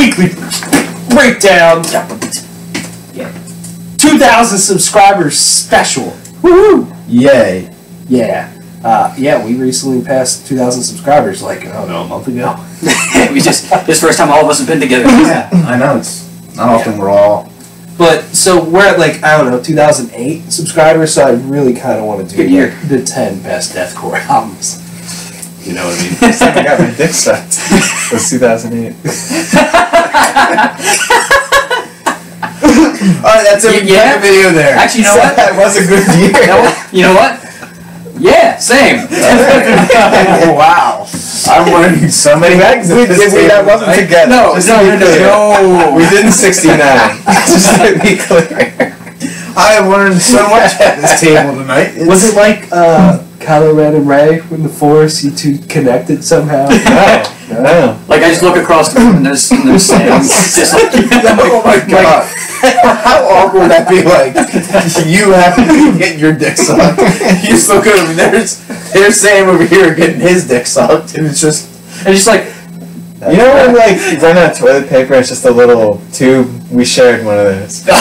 weekly breakdown. Yeah. 2,000 subscribers special. Woohoo! Yay. Yeah. Yeah, we recently passed 2,000 subscribers, like, I don't know, a month ago. This first time all of us have been together. Yeah, I know, it's not often we're all... But, so we're at, like, I don't know, 2008 subscribers, so I really kind of want to do Good year. like, the 10 best deathcore albums. You know what I mean? First time I got my dick sucked was 2008. Alright, that's it. Yeah. Video there. Actually, you know what? That was a good year. You know what? Yeah, same. Wow. I'm learning so many things. That wasn't together. No, no. We did in 69. Just to be clear. I have learned so much at this table tonight. Was it like Kylo Ren and Rey in the Force? You two connected somehow? No. Like I just look across the room and there's Sam. Just like, Oh my god. How awkward would that be? Like, you happen to be getting your dick sucked. You just look over and there's Sam over here getting his dick sucked. And it's just like, You know when like you run out of toilet paper, it's just a little tube? We shared one of those. The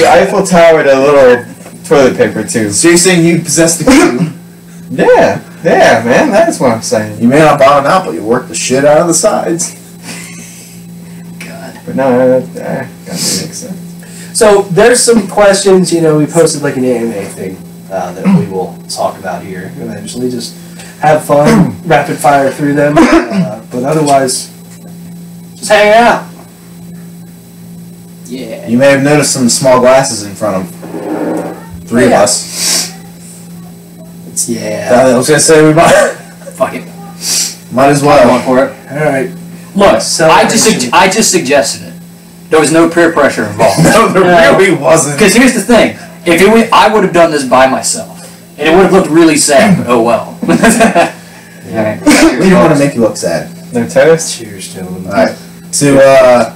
Eiffel Tower had a little toilet paper tube. So you're saying you possess the cube? Yeah, man, that's what I'm saying. You may not bottom out, but you work the shit out of the sides. God. But no, that makes sense. So there's some questions, you know, we posted like an AMA thing that we will talk about here eventually. Just have fun, rapid fire through them, but otherwise, just hang out. Yeah. You may have noticed some small glasses in front of three of us. I was gonna say we might. Fuck it. Might as I'm well. going for it. Alright. Look, I just suggested it. There was no peer pressure involved. No, there really wasn't. Because here's the thing: I would have done this by myself, and it would have looked really sad. But oh well. We don't want to make you look sad. No toast? Cheers, gentlemen. Alright. To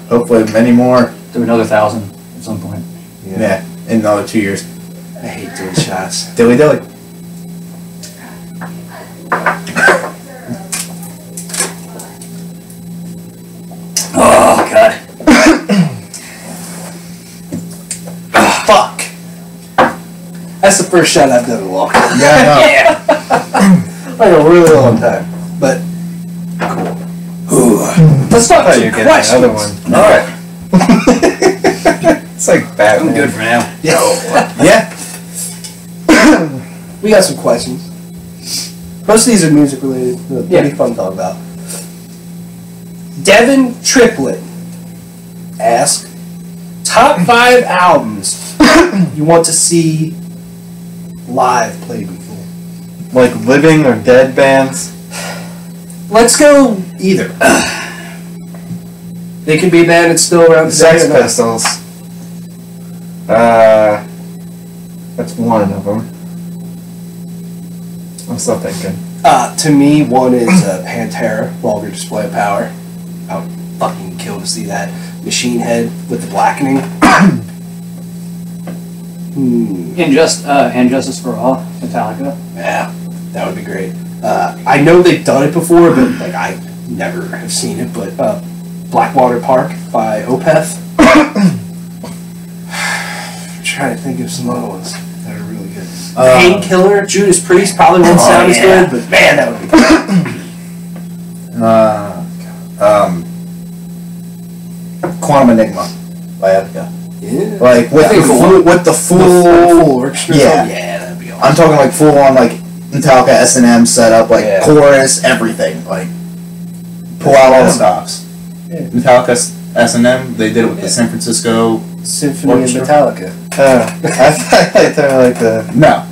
hopefully many more. Do another 1,000 at some point. Yeah, in another 2 years. I hate doing shots. Dilly dilly. Oh god. Fuck! That's the first shot I've done in a long time. Yeah, no. Yeah. Like a really long time. But, cool. Let's talk Oh, some you're getting questions. another one. Alright. It's like Batman. I'm good for now. Yeah. We got some questions. Most of these are music related. Pretty fun to talk about. Devin Triplet asks, top 5 albums you want to see live played in full. Like living or dead bands? Let's go either. They can be a band that's still around today. Sex or not. Pistols. That's one of them. I'm still thinking. To me, one is Pantera, Vulgar Display of Power. I would fucking kill to see that. Machine Head with the blackening. Injustice for All, Metallica. Yeah, that would be great. I know they've done it before, but like I never have seen it. But Blackwater Park by Opeth. I'm trying to think of some other ones that are really good. Painkiller, Judas Priest probably won't sound as good, but man, that would be good. Quantum Enigma by Epica. Yeah. Like with the full orchestra. Yeah. Yeah, that'd be awesome. I'm talking like full on like Metallica S&M setup, like chorus, everything. Like pull out all the stops. Yeah. Metallica S&M, they did it with the San Francisco Symphony Orchestra. of Metallica. I thought they were like the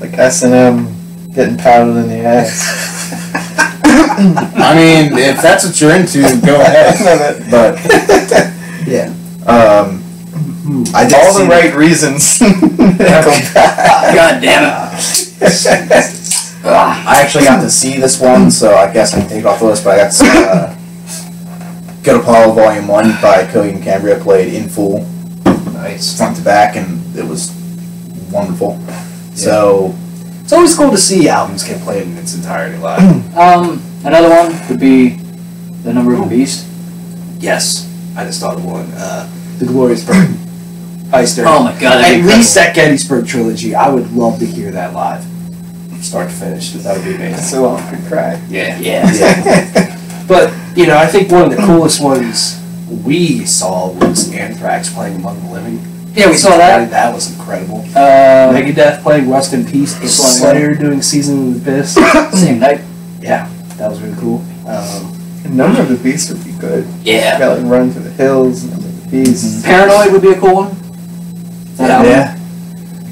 like S&M getting powdered in the ass. I mean, if that's what you're into, go ahead. But yeah, I did all the see right reasons. God damn it. I actually got to see this one, so I guess I can take it off the list. But I got to see Good Apollo Volume 1 by Killian Cambria played in full, Nice. front to back, and it was wonderful. So It's always cool to see albums get played in its entirety live. Another one would be The Number of the Beast. Yes, I just thought of one. The Glorious Burden. Iced Earth. Oh my god, that'd be At least incredible. that Gettysburg trilogy. I would love to hear that live, start to finish. That would be amazing. So I could cry. Yeah. But I think one of the coolest ones we saw was Anthrax playing Among the Living. Yeah, we saw that. That was incredible. Megadeth. Megadeth playing Rust in Peace. Slayer. Slayer doing Season of the Abyss. Same night. Yeah, that was really cool. A Number of the Beast would be good. Yeah. Got like Run Through the Hills, Number of the Beast. Paranoid would be a cool one. That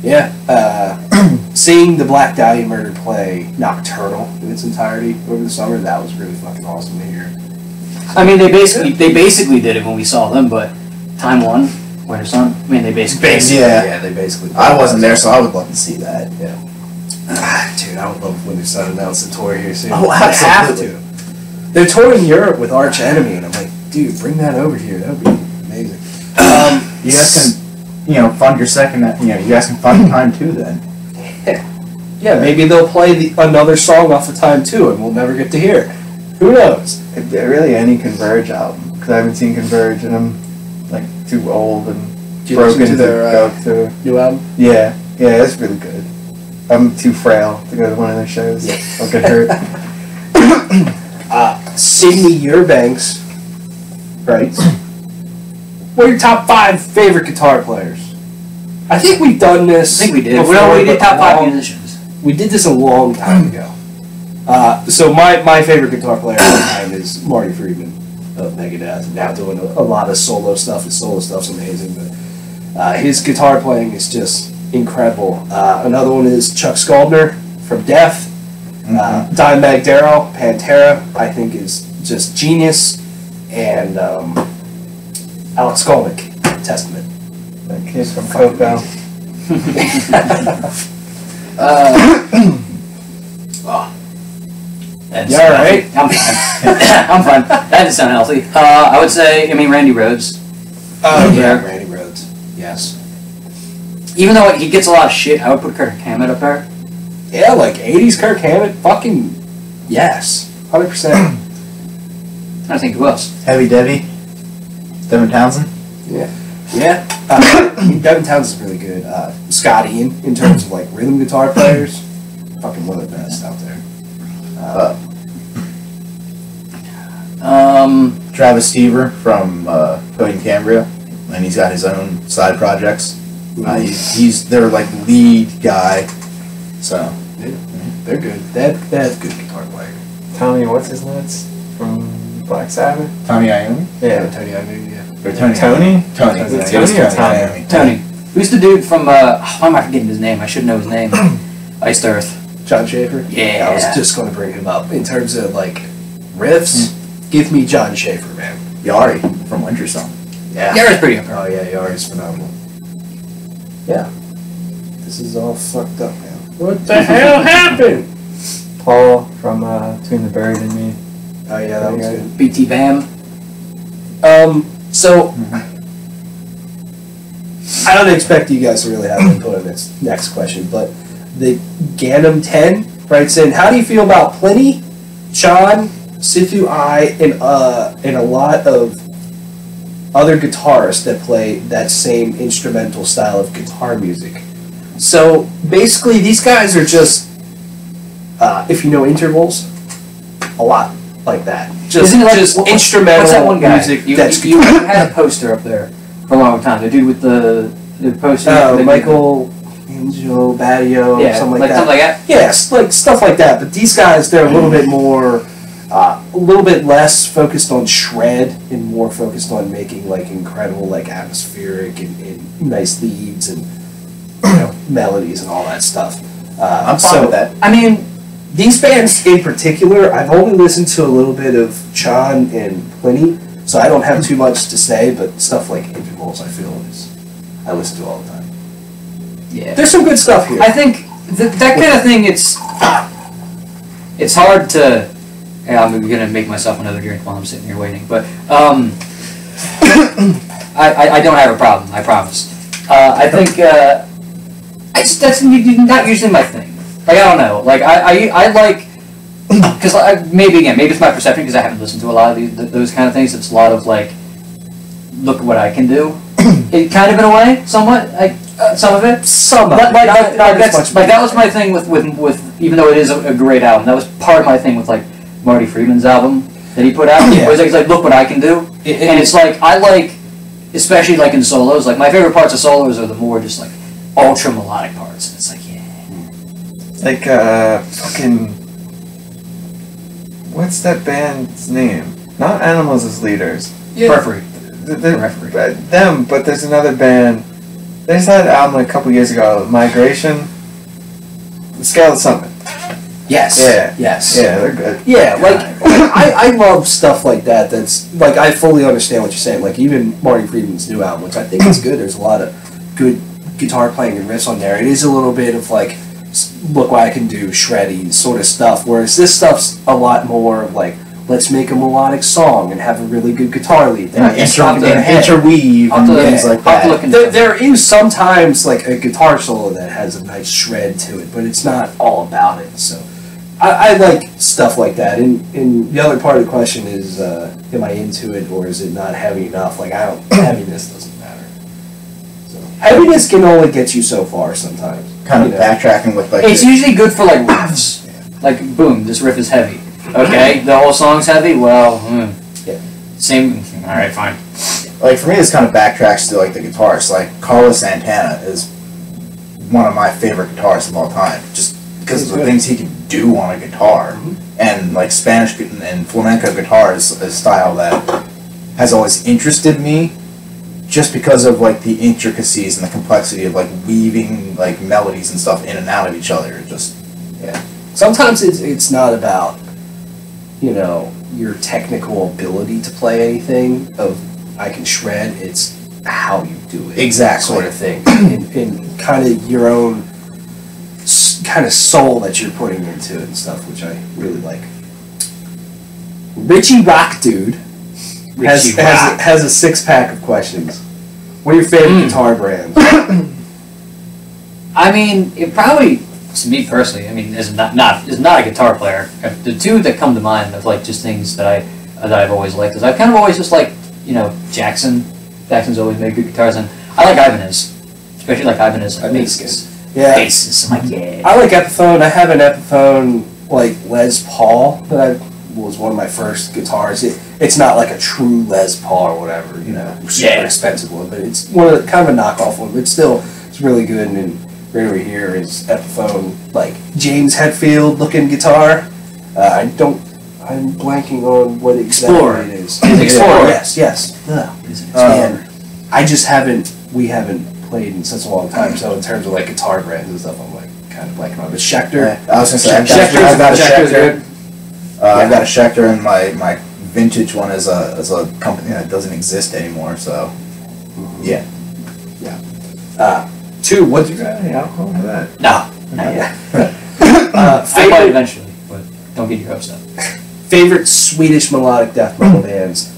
album. Seeing the Black Dahlia Murder play Nocturnal in its entirety over the summer, that was really fucking awesome to hear. I mean, they basically did it when we saw them, but Time One, Winter Sun. I mean, they basically. Yeah. They basically. I wasn't there, so I would love to see that. Dude, I would love when Winter Sun announced the tour here soon. Oh, They have absolutely. to. They're touring Europe with Arch Enemy, and I'm like, dude, bring that over here. That would be amazing. You guys can, fund your second. You guys can fund Time 2 then. Yeah, maybe they'll play another song off of Time 2, and we'll never get to hear it. Who knows? Really, any Converge album, because I haven't seen Converge and I'm like too old and Did you broken listen to to their go through. new album? Yeah, it's really good. I'm too frail to go to one of their shows. Yeah. I'll get hurt. Sydney Eubanks writes, what are your top 5 favorite guitar players? I think we've done this. I think we did. before, We already did but top 5 long- musicians. We did this a long time ago. So my favorite guitar player at the time is Marty Friedman of Megadeth. Now doing a lot of solo stuff. His solo stuff's amazing, but his guitar playing is just incredible. Another one is Chuck Schuldiner from Death. Dimebag Darrell, Pantera, I think is just genius. And Alex Skolnick, Testament. That kid from Coco. That's You all right? I'm fine. I'm fine. That just sound healthy. I would say, Randy Rhoads. Oh yeah, Randy Rhoads. Yes. Even though he gets a lot of shit, I would put Kirk Hammett up there. Yeah, like 80s Kirk Hammett, fucking yes. 100%. I think who else? Heavy Debbie. Devin Townsend. Yeah. Devin Townsend's really good. Scott Ian, in terms of like rhythm guitar players, fucking one of the best out there. Travis Stever from Coding Cambria, and he's got his own side projects. He's their like lead guy, so They're good. They have good guitar players. Tommy, what's his nuts from Black Sabbath? Tommy Iommi Yeah, Tony Iommi, yeah. or Tony Tony? Tony Is it It was Tony or Tony Tommy? Iommi. Tony. Who's the dude from, why am I forgetting his name? I should know his name. Iced Earth. John Schaefer? Yeah. I was just going to bring him up. In terms of like riffs, give me John Schaefer, man. Yari from Winter Song. Yeah. Yara's pretty up there. Oh yeah, Yari's phenomenal. Yeah. This is all fucked up now. What the hell happened? Paul from Between the Buried and Me. Oh yeah, that was good. BT Bam. So I don't expect you guys to really have input on this next question, but the Ganem 10 writes in, how do you feel about Pliny, John, Sithu I, and a lot of other guitarists that play that same instrumental style of guitar music? So basically these guys are just, if you know intervals, a lot like that. Just, Isn't it like, just what's instrumental that one guy? music You that's had a poster up there for a long time. The dude with the poster. Michael Angelo Badio, Yeah, something like like that. something like that. Yes, like stuff like that. But these guys, they're a little bit more, a little bit less focused on shred and more focused on making like incredible, like atmospheric and nice leads and melodies and all that stuff. I'm fine with that. I mean, these bands in particular, I've only listened to a little bit of John and Pliny, so I don't have too much to say. But stuff like intervals, I feel I listen to all the time. Yeah. There's some good stuff here. I think that kind of thing. It's hard to. Yeah, I'm gonna make myself another drink while I'm sitting here waiting, but I don't have a problem. I promise. I think that's not usually my thing. Like I don't know. Like I like because maybe it's my perception because I haven't listened to a lot of those kind of things. It's a lot of like, look at what I can do. It kind of in a way, somewhat, like some of it. Some of it. That was my thing with even though it is a great album. That was part of my thing with like Marty Friedman's album that he put out. Yeah. Where he's like, look what I can do, and it's like I like, especially like in solos. Like my favorite parts of solos are the more just like ultra melodic parts. And it's like Like, fucking... What's that band's name? Not Animals as Leaders. Periphery. Them, but there's another band. They just had an album a couple years ago, Migration. Scale of Summit. Yes. Yeah. Yes. Yeah, they're good. Yeah, like I love stuff like that. That's like I fully understand what you're saying. Like even Marty Friedman's new album, which I think is good. There's a lot of good guitar playing and riffs on there. It is a little bit of like, look what I can do, shreddy sort of stuff. Whereas this stuff's a lot more of like, let's make a melodic song and have a really good guitar lead. Interweave and things like that. There is sometimes like a guitar solo that has a nice shred to it, but it's not all about it. So I like stuff like that. And the other part of the question is, am I into it or is it not heavy enough? Like heaviness doesn't matter. So heaviness can only get you so far sometimes. Kind of backtracking with like. It's usually good for like riffs. Like boom, this riff is heavy. Okay, the whole song's heavy. Well, yeah. Same. All right, fine. Like for me, this kind of backtracks to like the guitarists. Like Carlos Santana is one of my favorite guitarists of all time, just because of the things he can do on a guitar. And like Spanish and flamenco guitar is a style that has always interested me, just because of like the intricacies and the complexity of like weaving like melodies and stuff in and out of each other. Just sometimes it's not about, you know, your technical ability to play anything of I can shred. It's how you do it, exactly, sort of thing, in kind of your own kind of soul that you're putting into it and stuff, which I really like. Richie Rock Dude has a 6-pack of questions. What are your favorite guitar brands? I mean, it probably, to me personally, I mean, is not a guitar player. The two that come to mind of like just things that I've always liked is I've kind of always just like, you know, Jackson. Jackson's always made good guitars, and I like Ibanez, especially like Ibanez like basses. Yeah, basses. I'm like, yeah. I like Epiphone. I have an Epiphone like Les Paul that was one of my first guitars. It's not like a true Les Paul or whatever, you know, super expensive one, but it's one of kind of a knockoff one. But still, it's really good. And right over here is Epiphone, like James Hetfield looking guitar. I'm blanking on what exactly it is. Explorer. Yes. Man, we haven't played in such a long time, so in terms of like guitar brands and stuff, I'm like kind of blanking on. But Schecter. I was gonna say I've got a Schecter. I've got a Schecter, and my vintage one is a company that doesn't exist anymore. So yeah. 2. What's You got any alcohol for that? No, not yet. I might eventually, but don't get your hopes up. Favorite Swedish melodic death metal bands?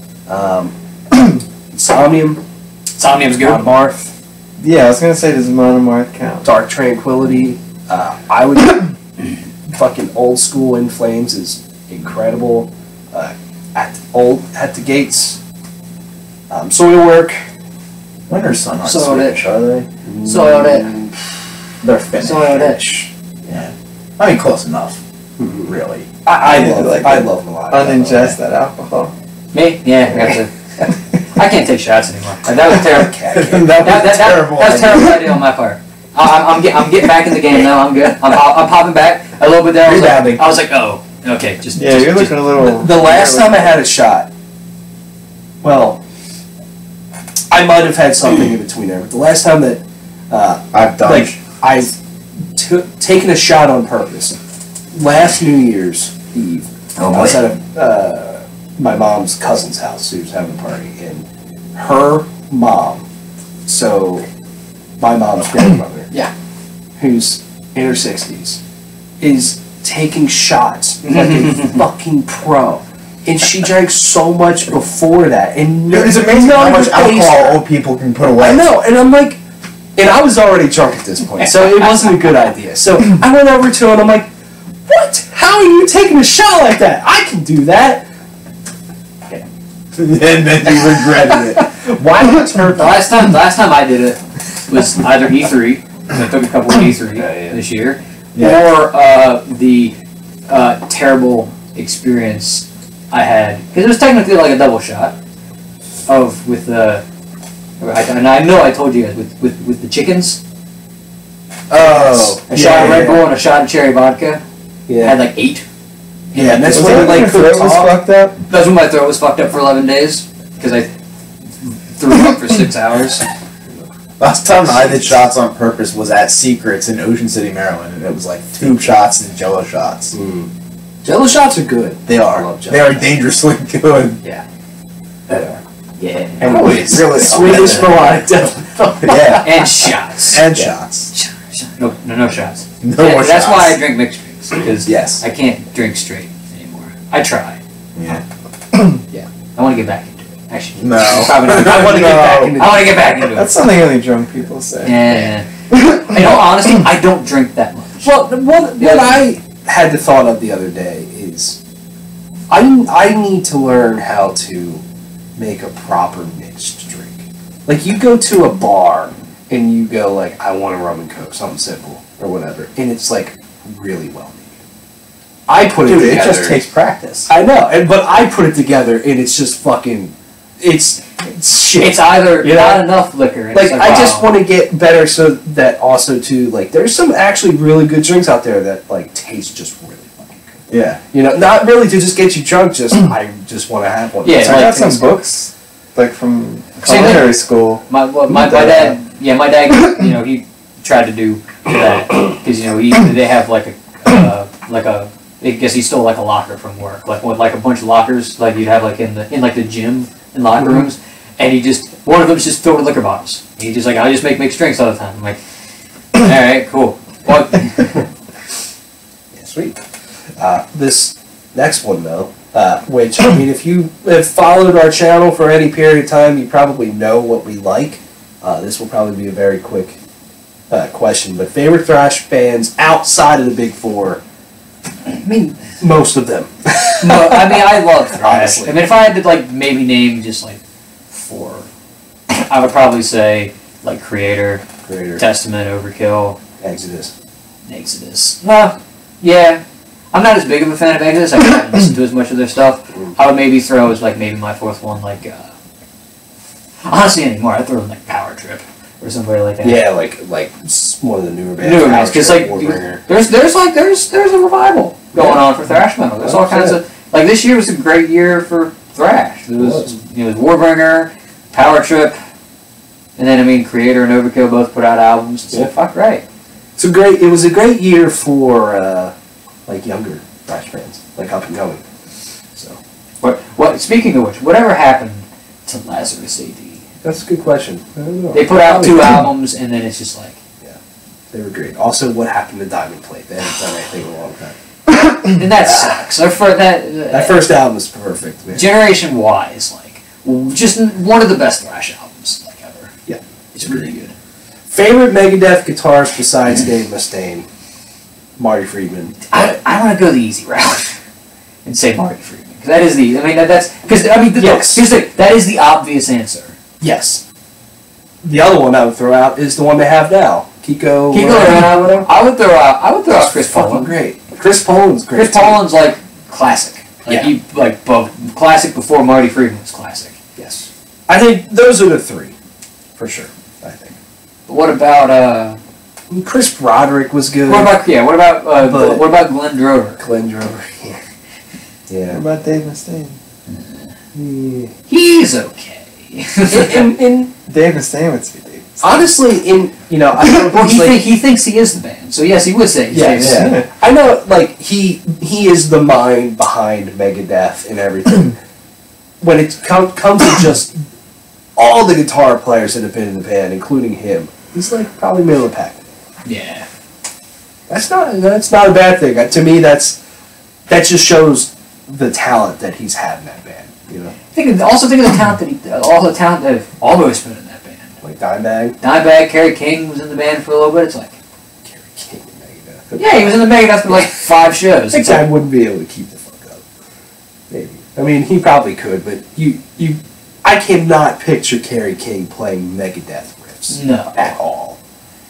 Somnium. Somnium's good. Monomarth. Yeah, I was gonna say, does Monomarth count? Dark Tranquility. I would fucking Old School In Flames is incredible. At the Gates. Soilwork. Winter Sun aren't Soilwork. Swedish, are they? Soilwork. They're Finnish. Soilwork. Yeah. I mean, close enough. Really. I like love melodic. Uningest that alcohol. Me? Yeah, I got to. I can't take shots anymore. That was terrible. That's terrible. That's a terrible idea on my part. I'm getting back in the game now. I'm good. I'm popping back a little bit there. I was like, oh, okay. You're looking a little. The last time I had a shot, well, I might have had something in between there, but the last time that I've taken a shot on purpose, last New Year's Eve, I was at my mom's cousin's house who was having a party, and her mom, so my mom's grandmother, who's in her 60s, is taking shots like a fucking pro. And she drank so much before that. And it's amazing how much alcohol old people can put away. I know, and I'm like, and I was already drunk at this point, so it wasn't a good idea. So I went over to her and I'm like, what? How are you taking a shot like that? I can do that. And then you regretted it. Why not turn? Last time I did it was either E3. I took a couple of E3 this year, or the terrible experience I had because it was technically like a double shot with the. And I know I told you guys with the chickens. Oh. A shot of Red Bull and a shot of cherry vodka. I Yeah. had like 8. Yeah, and that's Was when that like your throat was talk. fucked up? That's when my throat was fucked up for 11 days because I threw up for 6 hours. Last time I did shots on purpose was at Secrets in Ocean City, Maryland, and it was like 2 shots and Jello shots. Jello shots are good. They I are. love Jello They are shots. dangerously good. Yeah. Yeah. Yeah. And Always. Really Swedish melodic Jello. Yeah. And shots. And shots. No shots. No Yeah, more that's shots. why I drink mixed drinks because Yes. I can't drink straight anymore. I try. Yeah. I want to get back into it. Actually, No. probably not. I want to get back into I want to get back into it. That's something only drunk people say. Yeah. In all honesty, I don't drink that much. Well, what I had the thought of the other day is I need to learn how to make a proper mixed drink. Like you go to a bar and you go like, I want a rum and coke, something simple or whatever, and it's like really well made. I put Dude, it it together. just takes practice. I know, but I put it together and it's just fucking. It's shit. It's either You know? not enough liquor. And Like, it's I just wow. want to get better so that also too, like, there's some actually really good drinks out there that, like, taste just really fucking good. Yeah. You know, not really to just get you drunk, just, I just want to have one. Yeah, So I like, got some books, like from Same culinary school. My dad, my dad, he tried to do that because they have like a I guess he stole like a locker from work, like a bunch of lockers like you'd have like in the gym and locker rooms, and one of them's just filled with liquor bottles. And he's just like, I just make mixed drinks all the time. I'm like, all right, cool. Well, Yeah, sweet. This next one, though, which, I mean, if you have followed our channel for any period of time, you probably know what we like. This will probably be a very quick question, but favorite thrash bands outside of the big four? I mean, Most of them. no, I love thrash. Honestly. I mean, if I had to like maybe name just like 4, I would probably say like Creator, Greater Testament, Overkill, Exodus. Exodus. Well, yeah. I'm not as big of a fan of Exodus. I haven't listened to as much of their stuff. I would maybe throw as like maybe my 4th one, like honestly anymore. I'd throw in like Power Trip or somebody like that. Yeah, like one of the newer bands. Newer bands, because like Warbringer. there's a revival going on for thrash metal. There's all kinds of like this year was a great year for thrash. There was Warbringer, Power Trip, and then Creator and Overkill both put out albums. So fuck right. It was a great year for like younger thrash bands, like up and coming. So What? Speaking of which, whatever happened to Lazarus AD? that's a good question. I don't know. They put out 2 albums, and then it's just like, They were great. Also, what happened to Diamond Plate? They haven't done anything in a long time. and that sucks. That first album was perfect, man. generation wise, like, just one of the best thrash albums like ever. Yeah. It's really good. Favorite Megadeth guitarist besides Dave Mustaine? Marty Friedman. I want to go the easy route and say Marty Friedman. Because that is the, Yes. here's the thing, that is the obvious answer. Yes. The other one I would throw out is the one they have now. Kiko. I would throw out Chris fucking Poland. great. Chris Poland's great. Chris Poland's like classic. Like Yeah. classic before Marty Friedman was classic. Yes. I think those are the 3, for sure. I think. But what about Chris Broderick was good. what about But- Glenn Drover? Glenn Drover? Yeah. What Yeah. about Dave Mustaine? He's okay. in Dave Mustaine would say Dave. honestly, I know Well, he's like, he thinks he is the band, so yes, he would say. he's yes, Dave Mustaine. I know, like he is the mind behind Megadeth and everything. When it comes to just all the guitar players that have been in the band, including him, he's like probably middle of the pack. Yeah. That's not a bad thing. To me, that just shows the talent that he's had in that band. You know, Think of the talent that all the talent that have always been in that band. like Dimebag, Dimebag, Kerry King was in the band for a little bit. It's like Kerry King, and Megadeth. Yeah, he was in the Megadeth for like 5 I shows. think I wouldn't be able to keep the fuck up. Maybe. I mean, he probably could, but I cannot picture Kerry King playing Megadeth riffs. No. At all.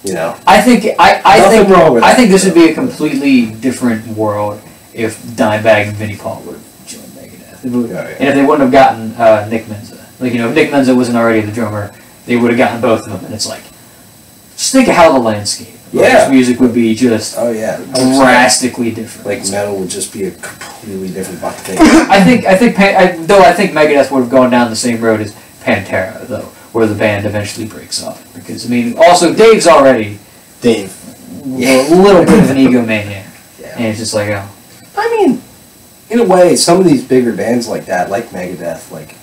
You know? I think Nothing wrong with I think that, this would though. be a completely different world if Dimebag and Vinnie Paul would have joined Megadeth. yeah. And if they wouldn't have gotten Nick Menza. Like, you know, if Nick Menza wasn't already the drummer, they would have gotten both of them. And it's like, just think of how the landscape of Yeah. this music would be just Oh, yeah. drastically different. Like, metal would just be a completely different fucking thing. I think Megadeth would have gone down the same road as Pantera, though, where the band eventually breaks up. Because, I mean, also, Dave's already Dave. a little bit of an egomaniac. Yeah. And it's just like, oh. I mean, in a way, some of these bigger bands like that, like Megadeth, like,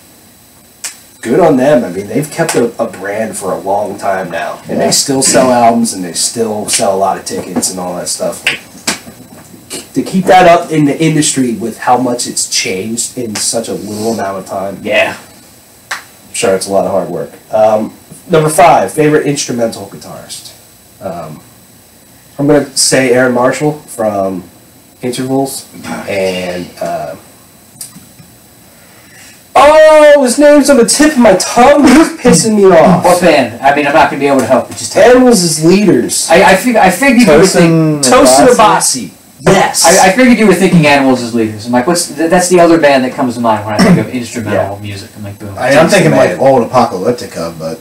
good on them. I mean, they've kept a brand for a long time now. And they still sell albums, and they still sell a lot of tickets and all that stuff. Like, to keep that up in the industry with how much it's changed in such a little amount of time, Yeah. I'm sure it's a lot of hard work. Number 5, favorite instrumental guitarist. I'm going to say Aaron Marshall from Intervals, and oh, his name's on the tip of my tongue. He's pissing me What off. band? I mean, I'm not going to be able to help, but just tell me. Animals is leaders. I figured you were thinking... Tosin Abasi. Yes. I figured you were thinking Animals as leaders. I'm like, that's the other band that comes to mind when I think of instrumental music. I'm like, boom. I'm thinking like Man. old Apocalyptica, but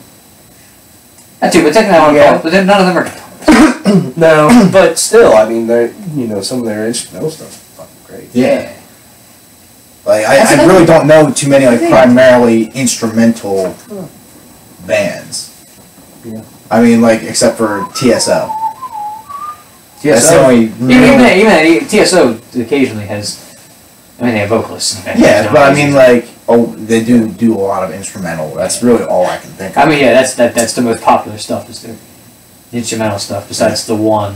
That too, but technically I want to Yeah. call it, but then none of them are guitarists. No, but still, I mean, they're, some of their instrumental stuff is fucking great. yeah. Like That's I another- really don't know too many like Yeah. primarily instrumental bands. Yeah. I mean, like except for TSO. Yes, That's the only. Even TSO occasionally has, I mean, they have vocalists. in the band. Yeah, It's but I not mean, easy. like, they do a lot of instrumental. That's really all I can think of. I mean, yeah, that's the most popular stuff, is the instrumental stuff, besides the one,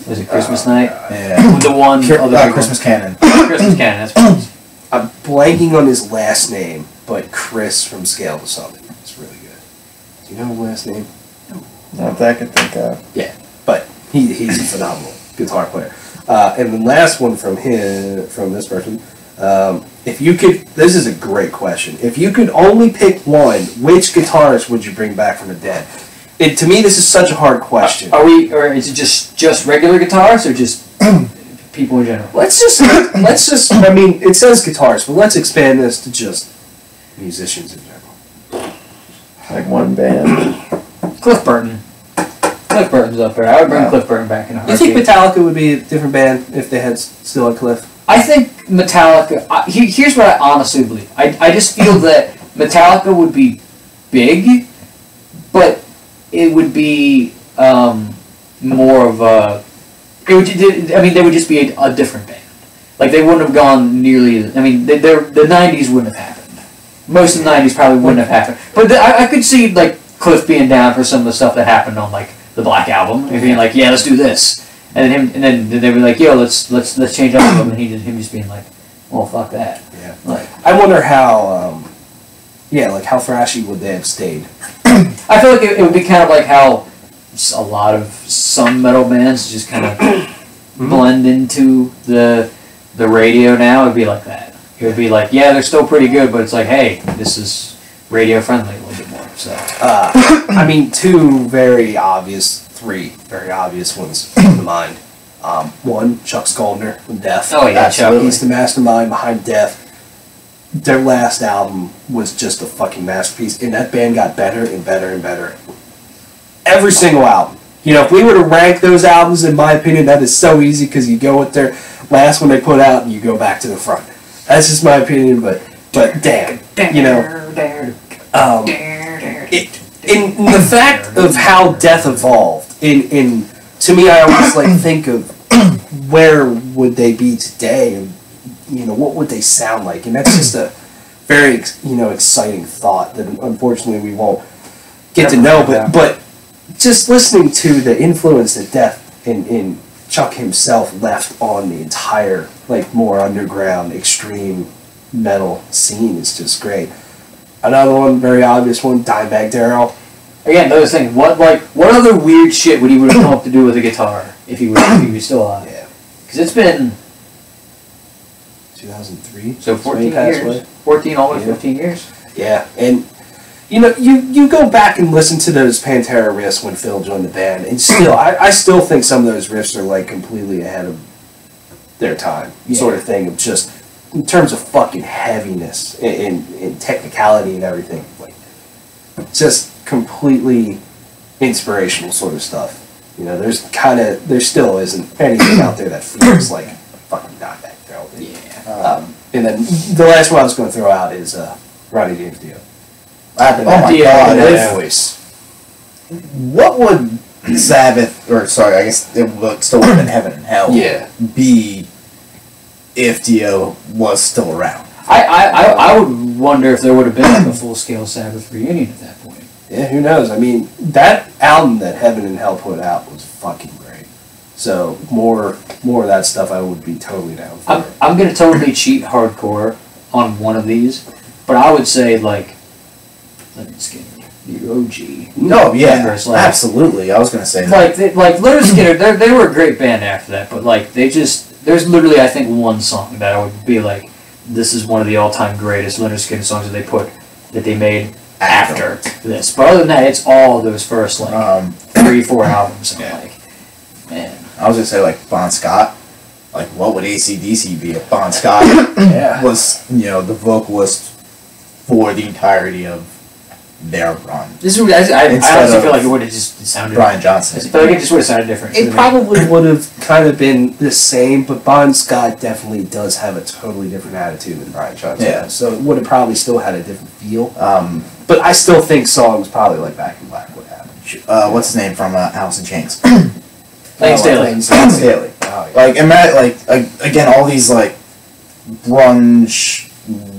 was it Christmas Night? Yeah. The one other big Christmas Cannon. one. Christmas Cannon, that's what it is. I'm blanking on his last name, but Chris from Scale to Summit. It's really good. Do you know his last name? Not that I can think of. But he's a phenomenal guitar player. And the last one from this person, if you could, this is a great question. If you could only pick one, which guitarist would you bring back from the dead? To me, this is such a hard question. Or is it just regular guitarists, or just people in general? Let's just, I mean, it says guitarists, but let's expand this to just musicians in general. Like one band. Cliff Burton. Cliff Burton's up there. I would bring Wow. Cliff Burton back in a You think heartbeat. Metallica would be a different band if they had still had Cliff? I think Metallica. Here's what I honestly believe. I just feel that Metallica would be big, but it would be more of a. They would just be a different band. Like, they wouldn't have gone nearly. I mean, the '90s wouldn't have happened. Most of the '90s probably wouldn't have happened. But I could see like Cliff being down for some of the stuff that happened on like the Black Album, and being like, yeah, let's do this. And then they were like, yo, let's change up a little, and him just being like, well, fuck that. Yeah. Like, I wonder how, how thrashy would they have stayed? I feel like it would be kind of like how a lot of some metal bands just kind of blend into the radio now. It'd be like that. It would be like, yeah, they're still pretty good, but it's like, hey, this is radio friendly a little bit more. So I mean, three very obvious ones come to mind. One, Chuck Schuldiner from Death. Oh, yeah, Chuck. He's the mastermind behind Death. Their last album was just a fucking masterpiece, and that band got better and better and better. Every single album. If we were to rank those albums, in my opinion, that is so easy because you go with their last one they put out and you go back to the front. That's just my opinion, but damn, in the fact of how Death evolved, to me, I always think of where would they be today, and what would they sound like, and that's just a very exciting thought that unfortunately we won't get to know, but just listening to the influence that Death and Chuck himself left on the entire more underground extreme metal scene is just great. Another one, very obvious one, Dimebag Darrell. again, those things. What other weird shit would he would have come up to do with a guitar if he was still alive? Yeah. Because it's been 2003. so 14 passed years, away. 14 almost Yeah. 15 years. Yeah, and you go back and listen to those Pantera riffs when Phil joined the band, and still, I still think some of those riffs are like completely ahead of their time, sort of thing. Of just in terms of fucking heaviness and technicality and everything, like just completely inspirational sort of stuff. There still isn't anything out there that feels like fucking Dimebag Darrell did. Yeah. And then the last one I was going to throw out is Ronnie James Dio. Oh my Dio, god! yeah. Voice. What would Sabbath, or sorry, I guess it would still would have been Heaven and Hell, Yeah. be if Dio was still around? I would wonder if there would have been like a full scale Sabbath reunion at that point. Yeah, who knows? I mean, that album that Heaven and Hell put out was fucking great. So more of that stuff I would be totally down for. I'm gonna totally cheat hardcore on one of these, but I would say like Leonard Skinner, the OG. No, yeah, members, like, absolutely. I was gonna say that. like Leonard Skinner, they were a great band after that, but like there's literally I think one song that I would be like, this is one of the all-time greatest Leonard Skinner songs that they made after this. But other than that, it's all those first like 3-4 albums. And Yeah. like, man, I was gonna say like Bon Scott. Like, what would AC/DC be if Bon Scott Yeah. was, the vocalist for the entirety of their run? this is I Instead honestly of feel like it would have just sounded. Brian I Johnson. feel like it just would have sounded different. It probably would have kind of been the same, but Bon Scott definitely does have a totally different attitude than Brian Johnson Yeah. does. So it would have probably still had a different feel. But I still think songs probably like Back in Black would happen. What's his name from Alice in Chains? Lane Staley. Lane Staley. Oh, yeah. Like, again, all these like grunge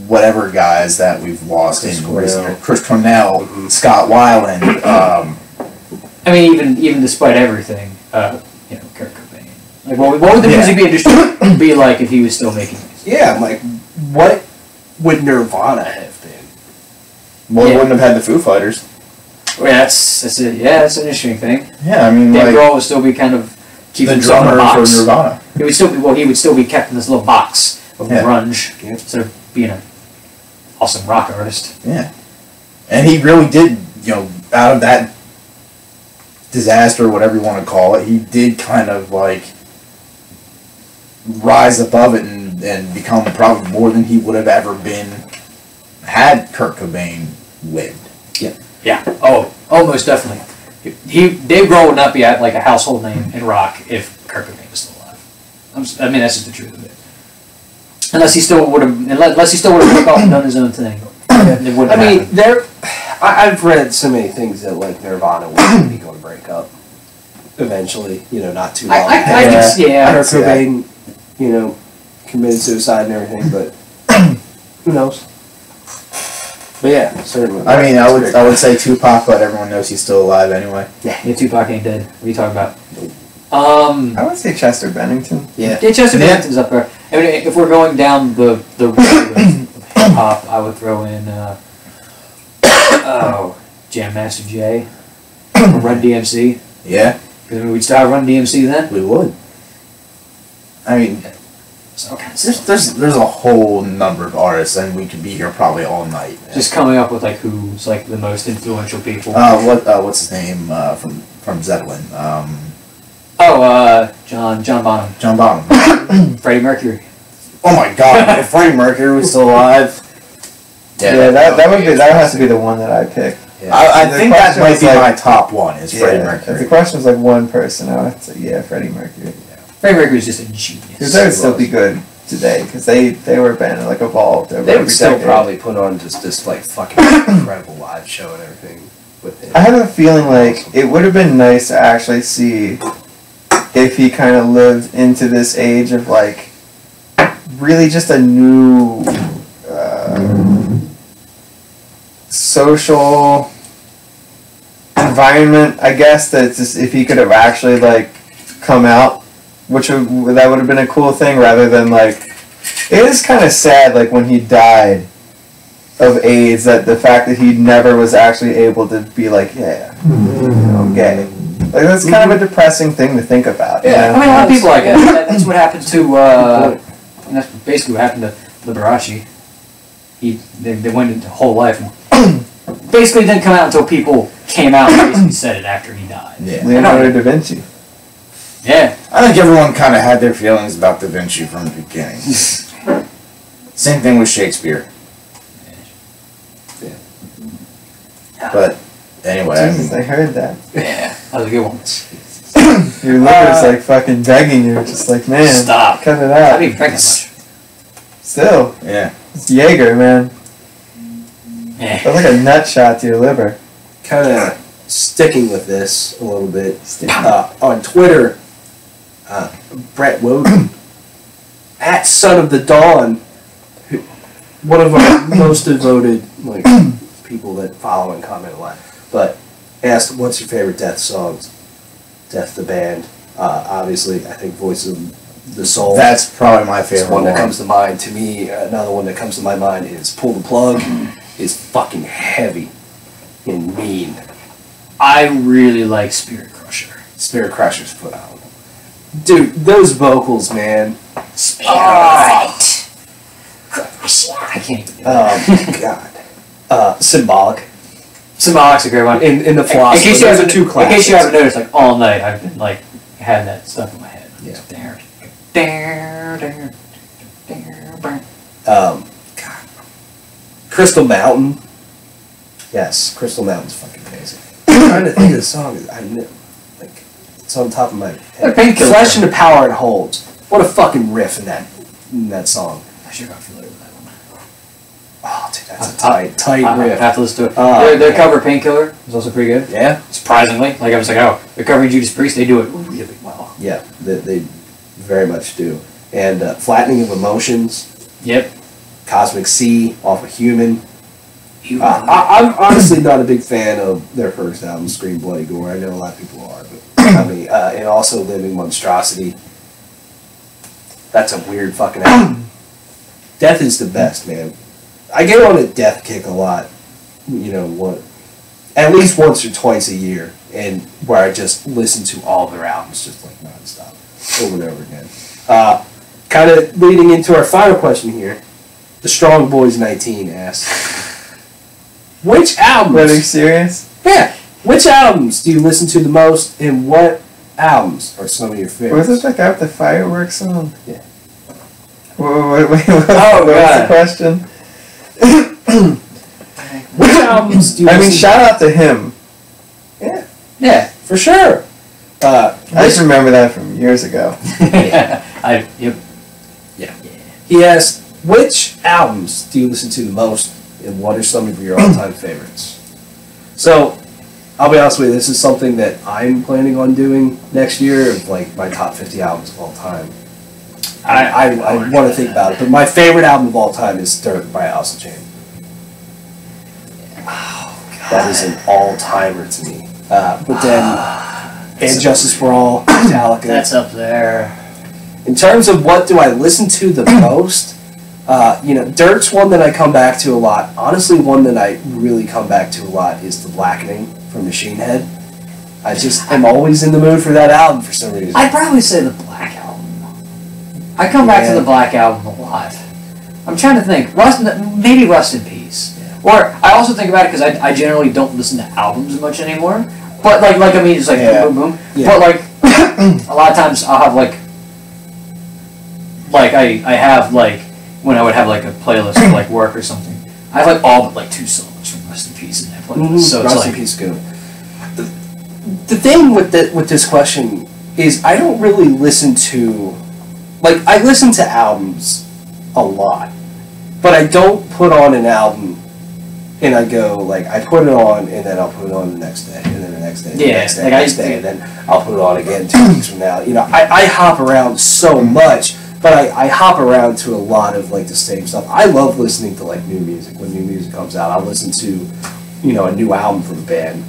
whatever guys that we've lost Chris in Cornell. recent years. Chris Cornell, Scott Weiland. I mean, even despite everything, Kurt Cobain. Like, what would the music industry be like if he was still making music? Yeah, like, what would Nirvana have been? Well, Yeah. we wouldn't have had the Foo Fighters. Well, that's it. Yeah, that's an interesting thing. Yeah, I mean, Dave like Grohl would still be kind of keep the himself in a drummer for box. Nirvana. He would still be kept in this little box of Yeah. grunge Yeah. instead of being an awesome rock artist. Yeah, and he really did. Out of that disaster, whatever you want to call it, he did kind of like rise above it and become probably more than he would have ever been had Kurt Cobain lived. Yeah. Oh, most definitely. Dave Grohl would not be like a household name in rock if Kurt Cobain was still alive. I mean, that's just the truth of it. Unless he still would have took off and done his own thing. It wouldn't I mean, happen. I've read so many things that like Nirvana was be going to break up eventually. Not too long. I can Kurt see that. Cobain, committed suicide and everything, but who knows? But yeah, certainly. I mean, I would say Tupac, but everyone knows he's still alive anyway. Yeah, Tupac ain't dead. What are you talking about? I would say Chester Bennington. Yeah. Yeah, Chester Bennington's up there. I mean, if we're going down the road of hip hop, I would throw in Jam Master Jay, or Run DMC. Yeah, Because we'd still have Run DMC then. we would. I mean, So all kinds of stuff. there's a whole number of artists, and we could be here probably all night. Just coming up with like who's like the most influential people. What's his name from Zeppelin? John Bonham, John Bonham. Freddie Mercury. Oh my God! If Freddie Mercury was still alive, Yeah, that has to be the one that I pick. I The think that question might was be like- my top one. Is Freddie Yeah, if the Mercury? question was like one person, I would say Freddie Mercury. Freddie Mercury's just a genius. Because they would still be good today, because they were a band that like evolved over They would every still decade. probably put on just this like fucking incredible live show and everything with him. I have a feeling like it would have been nice to actually see if he kind of lived into this age of like really just a new social environment, I guess, that just if he could have actually like come out, that would have been a cool thing rather than like it is kind of sad like when he died of AIDS that the fact that he never was actually able to be like, yeah, I'm gay. Like that's kind of a depressing thing to think about. you Yeah, know? I mean, a lot of people like it. That's what happened to. That's basically what happened to Liberace. They went into whole life and basically didn't come out until people came out and basically said it after he died. Yeah. Leonardo da Vinci. Yeah. I think everyone kind of had their feelings about Da Vinci from the beginning. Same thing with Shakespeare. But anyway, I Jesus, mean, I heard that. Yeah. That was a good one. Your liver's like fucking begging you, just like, man, Stop. cut it I out. didn't even drink that Still, yeah. it's Jaeger, man. much. Yeah. That's like a nut shot to your liver. Kind of sticking with this a little bit. On Twitter, Brett Woden, at Son of the Dawn, one of our most devoted people that follow and comment a lot, but asked, "What's your favorite Death songs?" Death the band, obviously. I think Voice of the Soul. That's probably my It's favorite one one. that comes to mind. To me, another one that comes to my mind is Pull the Plug. Is fucking heavy and mean. I really like Spirit Crusher. Spirit Crusher's put on. Dude, those vocals, man. Alright. I can't even do that. God. Symbolic. Symbolic's a great one. In the In philosophy. case you Those haven't, are two in classics. case you haven't noticed, like all night I've been like having that stuff in my head. Yeah. God. Crystal Mountain. Yes, Crystal Mountain's fucking amazing. I'm trying to think of the song. I know, like, it's on top of my head. Painkiller. Flesh and the Power It Holds. What a fucking riff in that song. I sure got familiar with that one. Oh, dude, that's a tight I riff. have to listen to it. Oh, their man. cover Painkiller is also pretty good. Yeah? Surprisingly, like I was like, oh, they're covering Judas Priest. They do it really well. Yeah, they very much do. And Flattening of Emotions, Yep. Cosmic Sea, off of Human. I'm honestly not a big fan of their first album, Scream Bloody Gore. I know a lot of people are, but I mean, and also Living Monstrosity. That's a weird fucking album. Death is the best, man. I get on a Death kick a lot. You know, at least once or twice a year, and where I just listen to all their albums, just like nonstop, over and over again. Kind of leading into our final question here. The Strong Boys 19 asks, which albums? Are you serious? Yeah. Which albums do you listen to the most, and what albums are some of your favorites? Was it the guy with the fireworks on? Yeah. Wait, what was God. the question? Which albums do you I mean, listen shout out to him. Yeah, Yeah. for sure. I just remember that from years ago. Yep. He asked, which albums do you listen to the most, and what are some of your all-time favorites? So, I'll be honest with you, this is something that I'm planning on doing next year, of like my top 50 albums of all time. I want to think about it, but my favorite album of all time is Dirt by Alice in Chains. That is an all-timer to me. But then, And Justice for All, Metallica. That's up there. In terms of what do I listen to the most, Dirt's one that I come back to a lot. Honestly, one that I really come back to a lot is The Blackening from Machine Head. I just am always in the mood for that album for some reason. I'd probably say the Black Album. I come back to the Black Album a lot. I'm trying to think. Maybe Rust in Peace. Or I also think about it because I generally don't listen to albums much anymore. But I mean, it's like boom, boom, boom. Yeah. But like a lot of times I'll have I have when I would have like a playlist of like work or something. I have like all but like 2 songs from Rust in Peace in that playlist. So it's Rust in like Peace good. The thing with this question is I don't really listen to, I listen to albums a lot, but I don't put on an album and I go, I put it on and then I'll put it on the next day, and then the next day, and the next day, like the next day, and then I'll put it on again 2 weeks from now. I hop around so much, but I hop around to a lot of the same stuff. I love listening to new music. When new music comes out, I'll listen to, a new album from a band,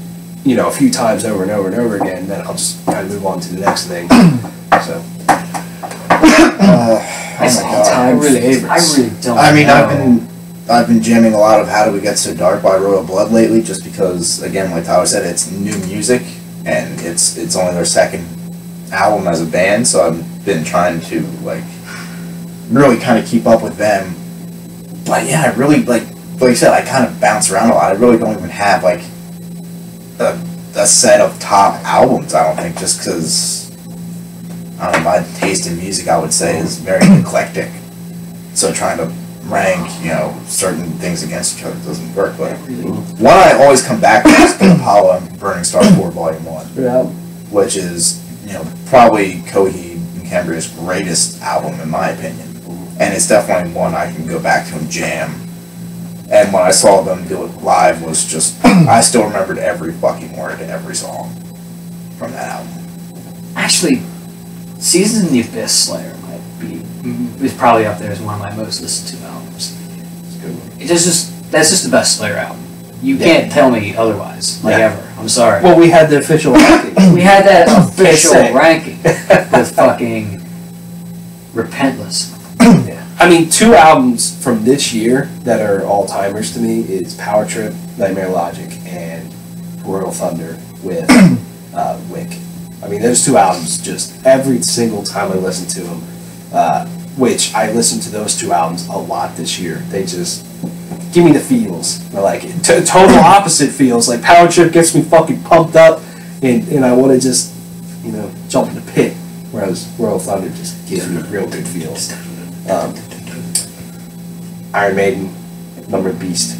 a few times over and over and over again, and then I'll just kind of move on to the next thing. So. I really don't. I mean, know. I've been I've been jamming a lot of How Do We Get So Dark by Royal Blood lately, just because, again, like Tyler said, it's new music, and it's only their second album as a band, so I've been trying to, like, really kind of keep up with them. But yeah, I really, like you said, I kind of bounce around a lot. I really don't even have, like, a set of top albums, I don't think, just because, I don't know, my taste in music, I would say, is very eclectic. So trying to rank, certain things against each other doesn't work. But one I always come back to is the Apollo and Burning Star 4 Volume 1, Yeah. which is, probably Coheed and Cambria's greatest album, in my opinion. And it's definitely one I can go back to and jam. And when I saw them do it live was just, I still remembered every fucking word to every song from that album. Actually, Seasons in the Abyss Slayer might be is probably up there as one of my most listened to albums. It's a good one. That's just the best Slayer album. You can't tell me otherwise, ever. I'm sorry. Well, we had the official ranking. We had that official Say. ranking with fucking Repentless. I mean, 2 albums from this year that are all-timers to me is Power Trip, Nightmare Logic, and Royal Thunder with Wick. I mean, those 2 albums, just every single time I listen to them, which I listened to those 2 albums a lot this year, they just give me the feels. They're like, total opposite feels. Like, Power Trip gets me fucking pumped up, and I want to just, jump in the pit, whereas Royal Thunder just gives me real good feels. Iron Maiden, Number Beast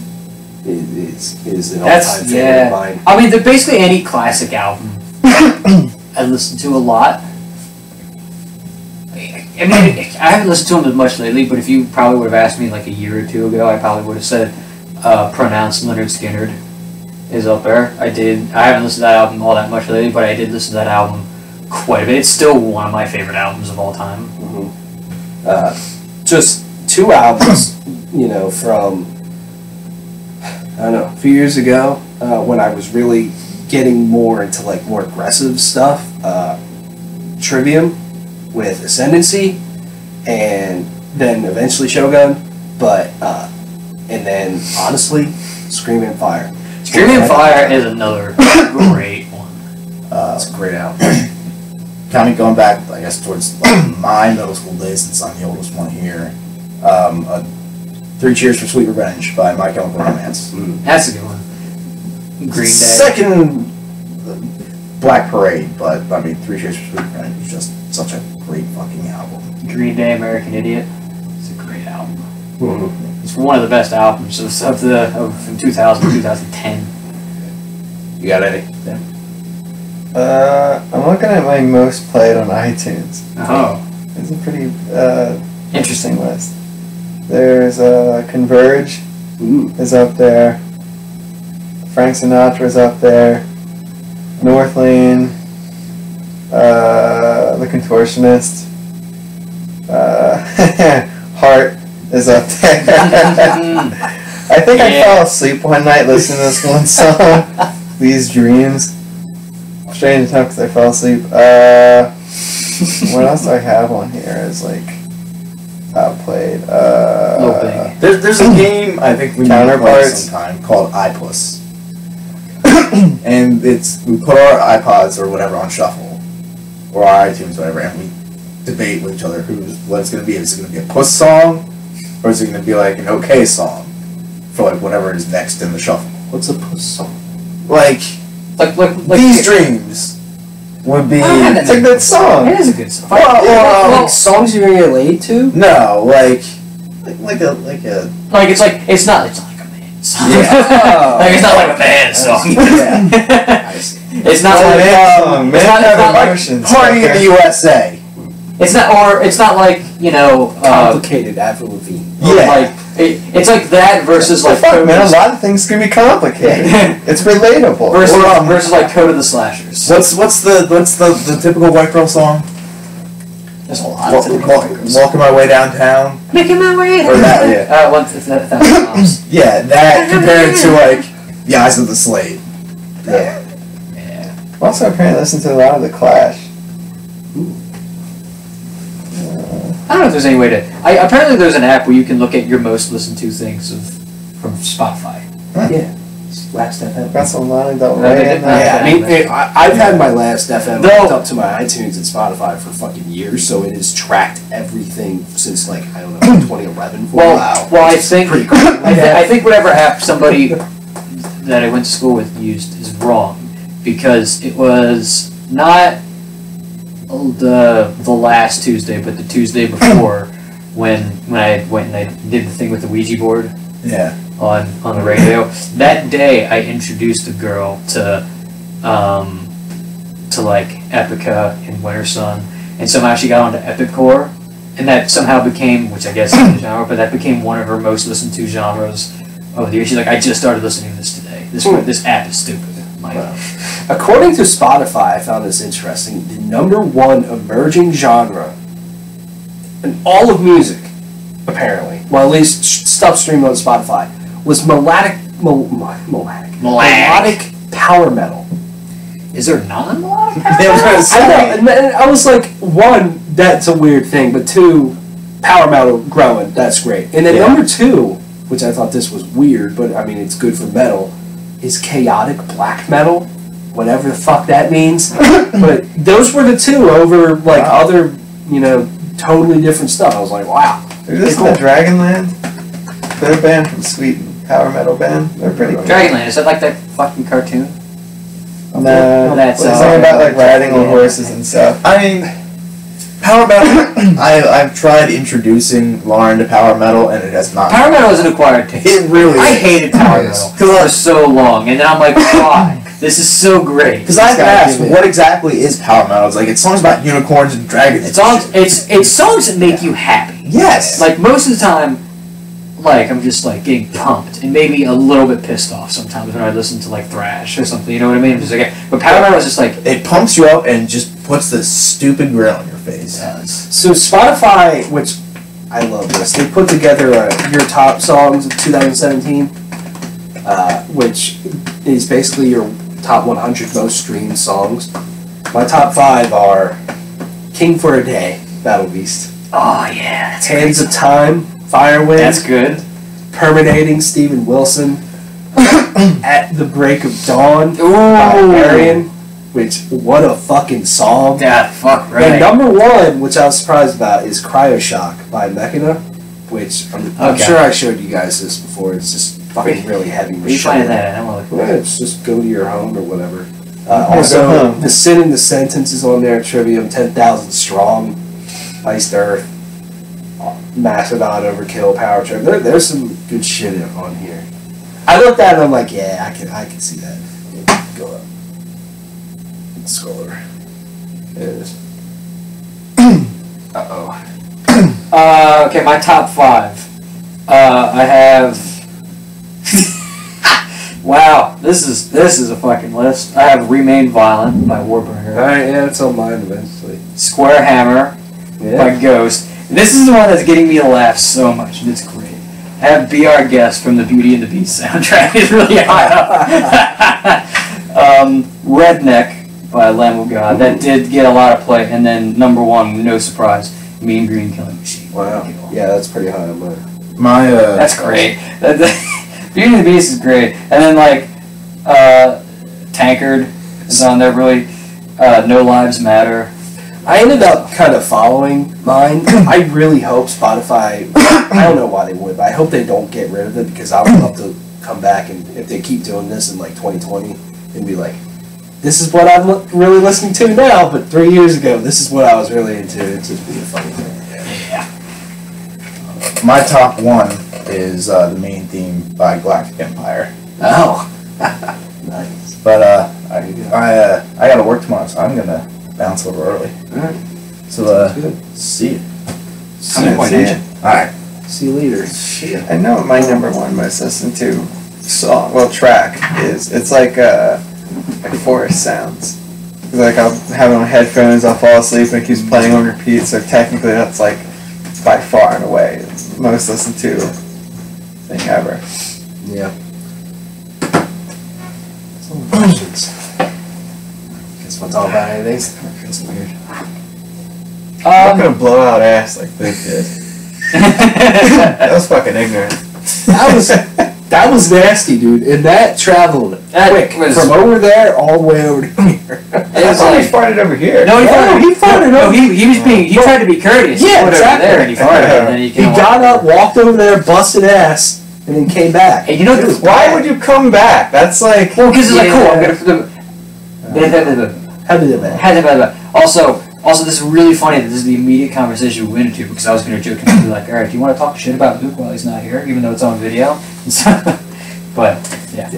is an all-time favorite of mine. I mean, basically any classic album I listen to a lot. I mean, I haven't listened to them as much lately, but if you probably would have asked me like a year or 2 ago, I probably would have said Pronounced Leonard Skinner is up there. I haven't listened to that album all that much lately, but I did listen to that album quite a bit. It's still one of my favorite albums of all time. Just 2 albums, from, I don't know, a few years ago, when I was really getting more into, like, more aggressive stuff. Trivium with Ascendancy, and then eventually Shogun, but, and then, honestly, Scream and Fire. Scream and Fire is another great one. It's a great album. Kind of going back, I guess, towards my middle school days, since I'm the oldest one here. 3 Cheers for Sweet Revenge by My Chemical Romance. That's a good one. Green Day. Second, Black Parade, but I mean, 3 Cheers for Sweet Revenge is just such a great fucking album. Green Day, American Idiot. It's a great album. It's one of the best albums from 2000 to 2010. You got any? I'm looking at my most played on iTunes. Oh. It's a pretty Interesting list. There's Converge is up there. Frank Sinatra's up there. Northlane. The Contortionist. Heart is up there. I think I fell asleep one night listening to this one song. These Dreams. Strange enough because I fell asleep. What else do I have on here is like played? There's a game I think we need to play Counterparts. sometime called iPuss. And we put our iPods or whatever on shuffle, or our iTunes, whatever, and we debate with each other what it's going to be. Is it going to be a Puss song, or is it going to be like an OK song for like whatever is next in the shuffle? What's a Puss song? Like These Dreams would be. It's a good song. It is a good song. Like songs you're gonna get laid to? No, like a. Like it's not like a band song. Yeah. Like it's not like a band song. Yeah. I see. It's not like Men it's not have like emotions. Party in the USA. it's not like Complicated Avril Lavigne. Yeah. like it's like that versus like Fuck, Code man, a of lot of things can be complicated. It's relatable. versus like Code of the Slashers. What's the typical white girl song? There's a lot of typical white girls. Walking my way downtown. Making my way. Or that, yeah. Once it's that was Yeah, that compared to like The Eyes of the Slave. Yeah. yeah. Also, apparently, listen to a lot of The Clash. I don't know if there's any way to. Apparently, there's an app where you can look at your most listened to things of from Spotify. Yeah. It's Last FM. That's a line that Yeah, way. Yeah, I mean, I've had my Last FM Though- hooked up to my iTunes and Spotify for fucking years, so it has tracked everything since like I don't know 2011. For a while. Well, I which is think pretty cool. I think whatever app somebody that I went to school with used is wrong because it was not the last Tuesday, but the Tuesday before when I went and I did the thing with the Ouija board Yeah. on the radio. That day, I introduced a girl to like Epica and Winter Sun, and somehow she got onto Epiccore, and that somehow became, which I guess is a genre, but that became one of her most listened to genres of the year. She's like, I just started listening to this today. This app is stupid. I'm like, Wow. According to Spotify, I found this interesting. The #1 emerging genre in all of music, apparently, well at least stuff streamed on Spotify, was melodic power metal. is there non-melodic? I know, and I was like, one, that's a weird thing, but two, power metal growing, that's great. And then Yeah. #2, which I thought this was weird, but I mean it's good for metal, is chaotic black metal, whatever the fuck that means. But those were the two over like other, totally different stuff. I was like, wow. They're just the Dragonland. They're a band from Sweden. Power metal band. They're pretty cool. Dragonland, is that like that fucking cartoon? No, That's, it's something about like riding on horses and stuff. I mean, power metal. I've tried introducing Lauren to power metal, and it has not. Power metal is an acquired taste. It really. I hated power is. metal for so long, and then I'm like, why? This is so great. Because I've asked, what exactly is power metal? It's like it's songs about unicorns and dragons. It's songs that make you happy. Yes. Like most of the time, like I'm just like getting pumped and maybe a little bit pissed off sometimes when I listen to like thrash or something. You know what I mean? I'm just like, but power metal is just like it pumps you up and just puts this stupid grill in your face. So Spotify, which I love this, they put together your top songs of 2017, which is basically your top 100 most streamed songs. My top 5 are King for a Day, Battle Beast. oh yeah, that's Hands of Time, Firewind. That's good. Permeating, Steven Wilson. At the Break of Dawn by Ooh. Arian, which, what a fucking song. Yeah, fuck right. And #1, which I was surprised about, is Cryoshock by Mechana, which I'm Okay. sure I showed you guys this before. It's just fucking really heavy Where you finding machinery. that? I want to look. Well, it's just go to your home or whatever. Go Also, home. The Sin in the Sentence is on there, Trivium, 10,000 Strong, Iced Earth, Mastodon, Overkill, Power Trip. There's some good shit on here. I looked at it and I'm like, yeah, I can see that. Go up. Scroll over. There it is. Uh-oh. Okay, my top 5. I have. Wow, this is a fucking list. I have Remain Violent by Warbringer, Alright, yeah, it's on mine eventually. Square Hammer by Ghost. This is the one that's getting me to laugh so much, and it's great. I have Be Our Guest from the Beauty and the Beast soundtrack. It's really high up. Redneck by Lamb of God. That did get a lot of play. And then #1, no surprise, Mean Green Killing Machine. Wow. Yeah, that's pretty high on mine. My That's great. Beauty and the Beast is great. And then Tankard is on there really. No Lives Matter. I ended up kind of following mine. I really hope Spotify, I don't know why they would, but I hope they don't get rid of it because I would love to come back and if they keep doing this in like 2020 and be like, this is what I'm really listening to now, but 3 years ago, this is what I was really into. It's just be a funny thing. my top 1 is the main theme by Galactic Empire. Oh. Nice. But There you go. I gotta work tomorrow, so I'm gonna bounce over early. Alright. So Good. see you. How many points did you? All right. See you later. I know what my #1 most listened to track is. It's like forest sounds. Like I'll have it on headphones, I'll fall asleep and it keeps playing on repeat. So technically, that's like by far and away the most listened to thing ever. Yeah. Some questions. Guess we'll talk about anything. Feels weird. I'm gonna blow out ass like Big did. That was fucking ignorant. That was That was nasty, dude. And that traveled That quick was- from over there all the way over to here. It was I thought he like, farted over here. no, he Yeah, farted. he farted No, over- he was being. He tried to be courteous. Yeah, He put it exactly. over there and he farted, and then he He came got up, walk. walked over there, busted ass, and then came back. Hey, you know It was Why bad. would you come back? That's like. Well, because it's like, cool. I'm Yeah. How did it bad? Also, this is really funny that this is the immediate conversation we went into because I was going to joke and be like, all right, do you want to talk shit about Luke while he's not here, even though it's on video? But, yeah.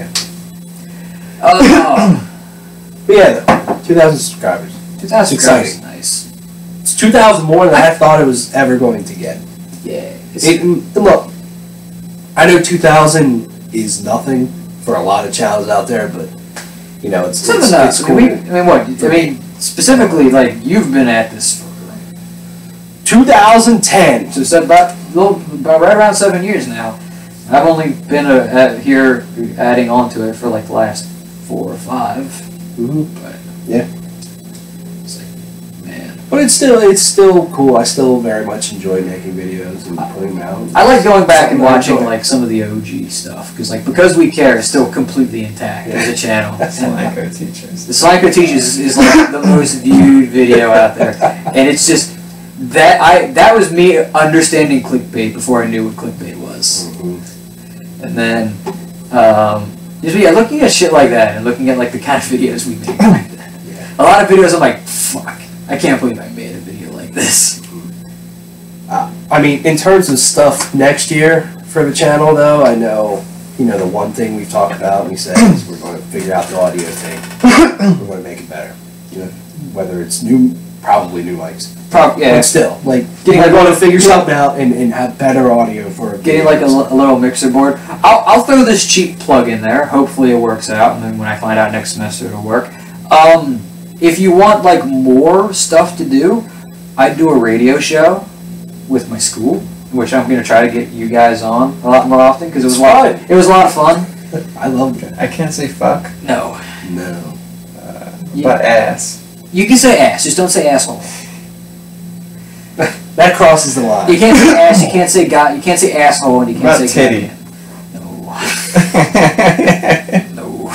But yeah, 2,000 subscribers. 2000 exciting. is nice. It's 2,000 more than I thought it was ever going to get. Yeah. Look, I know 2,000 is nothing for a lot of channels out there, but you know, it's Something it's else. cool. Specifically, like, you've been at this for 2010. so it's about right around 7 years now. I've only been here adding on to it for like the last 4 or 5. Mhm. But Yeah. it's like, man, But it's still cool. I still very much enjoy making videos and putting them out. I like going back and Something I watching enjoy. like some of the OG stuff because we care is still completely intact as a channel. Slanko teachers. The Slanko Teaches is like the most viewed video out there, and it's just that was me understanding clickbait before I knew what clickbait was. Mhm. And then, looking at shit like that and looking at like the kind of videos we make back then. A lot of videos I'm like, fuck, I can't believe I made a video like this. I mean, in terms of stuff next year for the channel, though, I know, you know, the one thing we've talked about and we said is we're going to figure out the audio thing. We're going to make it better. You know, whether it's probably new mics. Yeah, But still, like, Getting we're like going to a- figure something out and have better audio for getting like a little mixer board. I'll throw this cheap plug in there. Hopefully it works out, and then when I find out next semester it'll work. If you want like more stuff to do, I do a radio show with my school, which I'm gonna try to get you guys on a lot more often because it was a lot. It was a lot of fun. I loved it. I can't say fuck, No, No. but ass. you can say ass, just don't say asshole. That crosses the line. You can't say ass. You can't say god. You can't say asshole, and you can't About say titty. goddamn. No,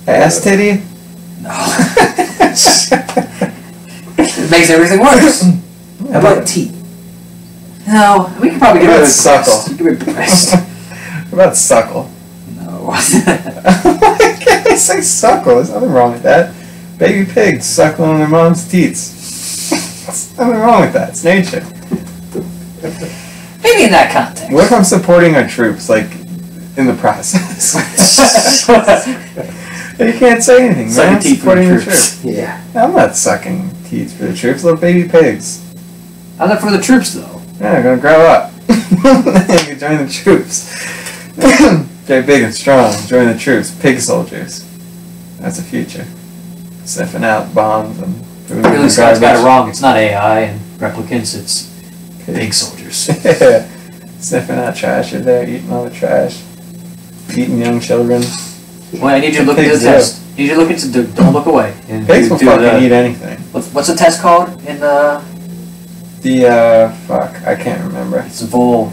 Ass titty? no. It makes everything worse. How about teeth? No, we could probably get rid of Suckle. breast. You could get rid of breast. What about suckle? No. Why can't I say suckle? There's nothing wrong with that. Baby pigs suckling their mom's teats. There's nothing wrong with that. It's nature. Maybe in that context. What if I'm supporting our troops, like, in the process? You can't say anything, Sucking man. teeth for the Supporting the troops. troops. Yeah. I'm not sucking teeth for the troops. Little baby pigs. I'm not for the troops, though. Yeah, they're gonna grow up. You can join the troops. Get big and strong. Join the troops. Pig soldiers. That's the future. Sniffing out bombs and food Really, and Scott's got it garbage. wrong. It's not AI and replicants. It's big soldiers. Yeah. Sniffing out trash. You're there eating all the trash. Eating young children. Well, I need you to look into the Pigs, test. I need you to look into. Don't look away. And Pigs will do fucking the- eat anything. What's the test called? In Fuck, I can't remember. it's a vol.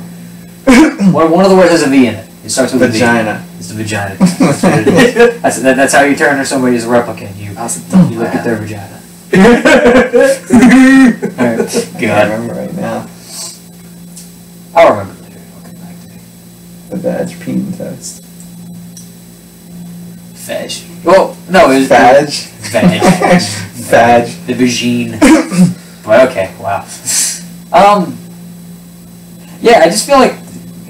One of the words has a V in it. It starts with a V. Vagina. It's the vagina. That's what it is. That's how you turn somebody as a replicant. You look at their vagina. Alright, I God. remember right now. I'll remember later. I'll come back to it. The vag peen test. Fetch. Well, no, it was Vag. Vag. Vag. The vagine. But okay, wow. Yeah, I just feel like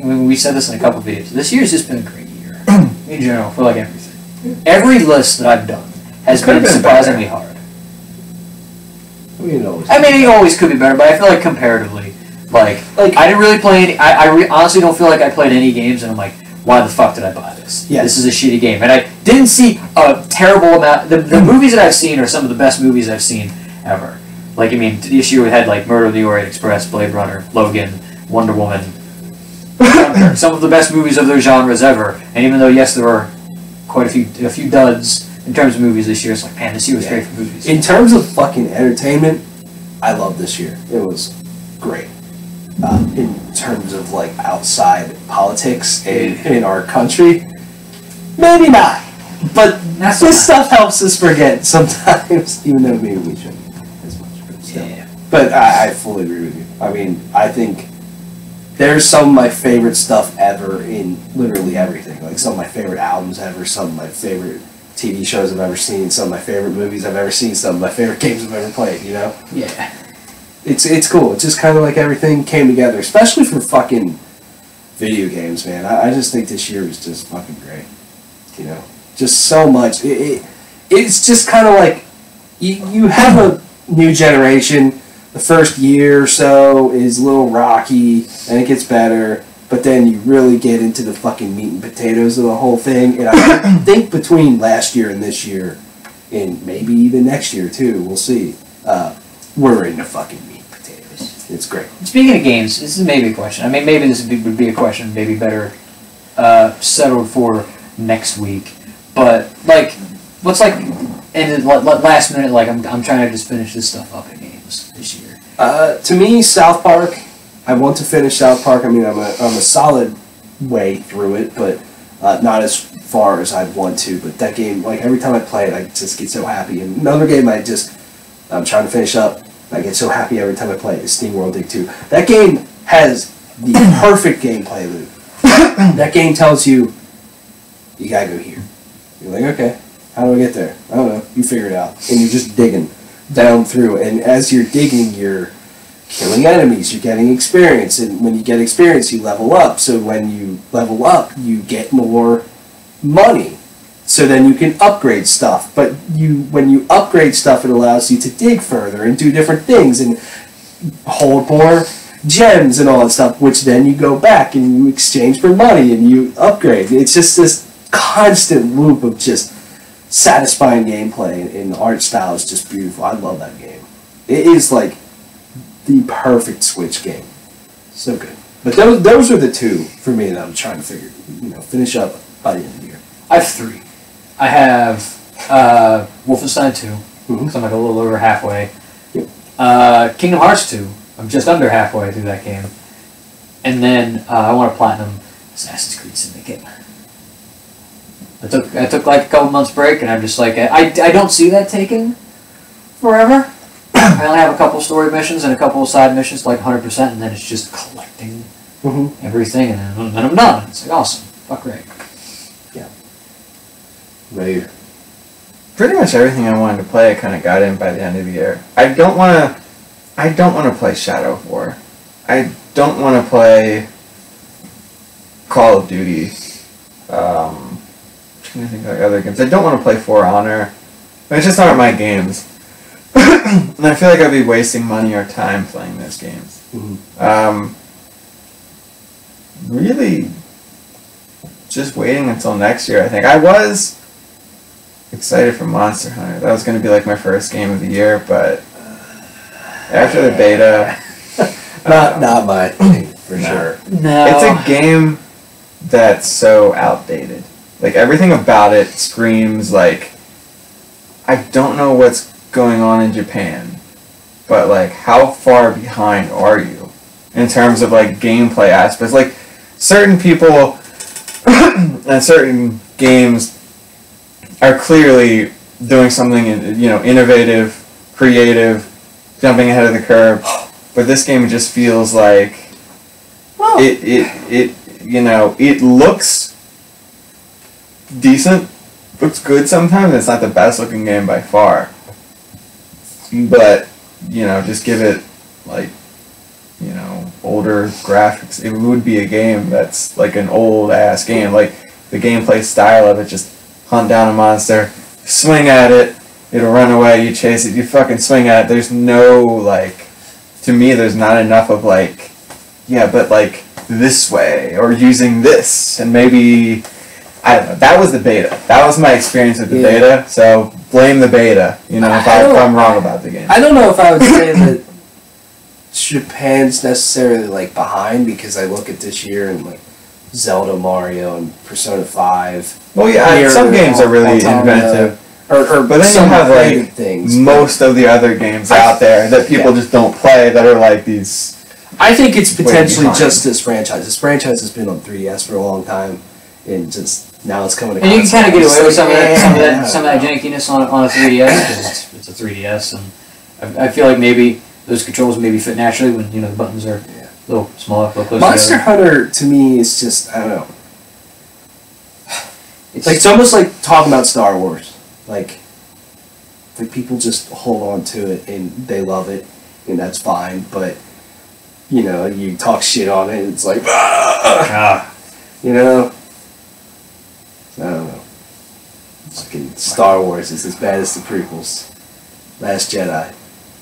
we said this in a couple of videos. This year's just been a great year in general for like everything. Every list that I've done has Could've been been surprisingly hard. You know. I mean, it always could be better, but I feel like comparatively, like I didn't really play any. I honestly don't feel like I played any games, and I'm like, why the fuck did I buy this? Yes. This is a shitty game, and I didn't see a terrible amount. The movies that I've seen are some of the best movies I've seen ever. Like, I mean, this year we had like Murder on the Orient Express, Blade Runner, Logan, Wonder Woman. Dunkirk, some of the best movies of their genres ever. And even though yes, there were quite a few duds in terms of movies this year, it's like, man, this year was great for movies. In terms of fucking entertainment, I love this year. It was great. in terms of like outside politics in our country. Maybe not, but That's this stuff helps us forget sometimes, even though maybe we shouldn't as much. But still. Yeah. But I fully agree with you. I mean, I think there's some of my favorite stuff ever in literally everything. Like some of my favorite albums ever, some of my favorite TV shows I've ever seen, some of my favorite movies I've ever seen, some of my favorite games I've ever played, you know? Yeah. It's cool. It's just kind of like everything came together, especially for fucking video games, man. I just think this year was just fucking great. You know? Just so much. It's just kind of like you have a new generation. The first year or so is a little rocky, and it gets better, but then you really get into the fucking meat and potatoes of the whole thing. And I think between last year and this year, and maybe even next year too, we'll see, we're into fucking meat and potatoes. It's great. Speaking of games, this is maybe a question. I mean, maybe this would be a question, maybe better settled for next week. But, like, what's like, and last minute, like, I'm trying to just finish this stuff up in games this year. To me, South Park, I want to finish South Park. I mean, I'm a solid way through it, but not as far as I want to. But that game, like, every time I play it, I just get so happy. And another game I'm trying to finish up, I get so happy every time I play it, is SteamWorld Dig 2. That game has the perfect gameplay loop. That game tells you, you gotta go here. You're like, okay, how do I get there? I don't know. You figure it out. And you're just digging down through. And as you're digging, you're killing enemies. You're getting experience. And when you get experience, you level up. So when you level up, you get more money. So then you can upgrade stuff. But when you upgrade stuff, it allows you to dig further and do different things and hold more gems and all that stuff, which then you go back and you exchange for money and you upgrade. It's just this constant loop of just satisfying gameplay, and the art style is just beautiful. I love that game. It is like the perfect Switch game. So good. But those are the two for me that I'm trying to finish up by the end of the year. I have 3. I have Wolfenstein 2, because I'm like a little over halfway. Yep. Kingdom Hearts 2, I'm just under halfway through that game. And then I want to platinum Assassin's Creed Syndicate. I took like a couple months break, and I'm just like, I don't see that taking forever. I only have a couple story missions and a couple of side missions, like 100%, and then it's just collecting everything, and then I'm done. It's like, awesome. Fuck right. Yeah. Right. Pretty much everything I wanted to play, I kind of got in by the end of the year. I don't want to play Shadow of War. I don't want to play Call of Duty. I think like other games. I don't want to play For Honor. It's just aren't my games. And I feel like I'd be wasting money or time playing those games. Really just waiting until next year, I think. I was excited for Monster Hunter. That was going to be like my first game of the year, but after the beta... Not my thing, for sure. No. It's a game that's so outdated. Like, everything about it screams, like, I don't know what's going on in Japan, but, like, how far behind are you in terms of, like, gameplay aspects? Like, certain people and certain games are clearly doing something, innovative, creative, jumping ahead of the curve, but this game just feels like it looks decent, looks good sometimes. It's not the best looking game by far, but just give it like older graphics. It would be a game that's like an old ass game. Like the gameplay style of it, just hunt down a monster, swing at it, it'll run away, you chase it, you fucking swing at it. There's no to me there's not enough of but this way or using this, and maybe I don't know. That was the beta. That was my experience with the beta. So blame the beta. If I'm wrong about the game. I don't know if I would say that Japan's necessarily behind, because I look at this year and Zelda, Mario, and Persona 5. Well, yeah, some games are really inventive. But then you have things. Most of the other games out there that people just don't play that are these I think it's potentially behind. just this franchise. This franchise has been on 3DS for a long time, and just now it's coming to And you can kind of get away with some of Yeah. that jankiness on a 3DS because it's a 3DS, and I feel like maybe those controls maybe fit naturally when the buttons are a little smaller, a little closer Monster together. Hunter to me is just, I don't know. It's Like, it's almost like talking about Star Wars. Like people just hold on to it and they love it, and that's fine. But you talk shit on it, and it's like, you know. I don't know. Fucking Star Wars is as bad as the prequels. Last Jedi.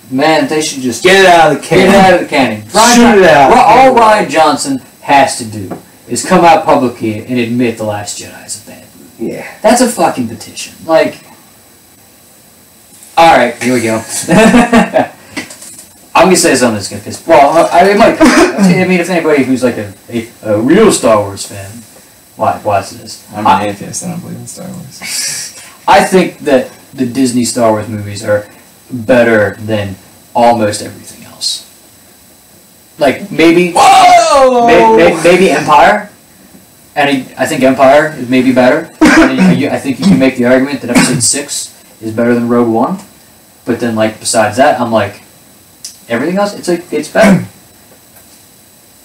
man, they should just Get it out of the get can. it out of the cannon. Shoot it out. All Ryan Johnson has to do is come out publicly and admit The Last Jedi is a bad movie. Yeah. That's a fucking petition. Like, all right, here we go. I'm gonna say something that's gonna piss. Well, it might. I mean, if anybody who's like a real Star Wars fan, watch this. I'm an atheist. I don't believe in Star Wars. I think that the Disney Star Wars movies are better than almost everything else. Like maybe, maybe Empire, and I think Empire is maybe better. And I think you can make the argument that Episode 6 is better than Rogue One, but then like besides that, I'm like everything else. It's better.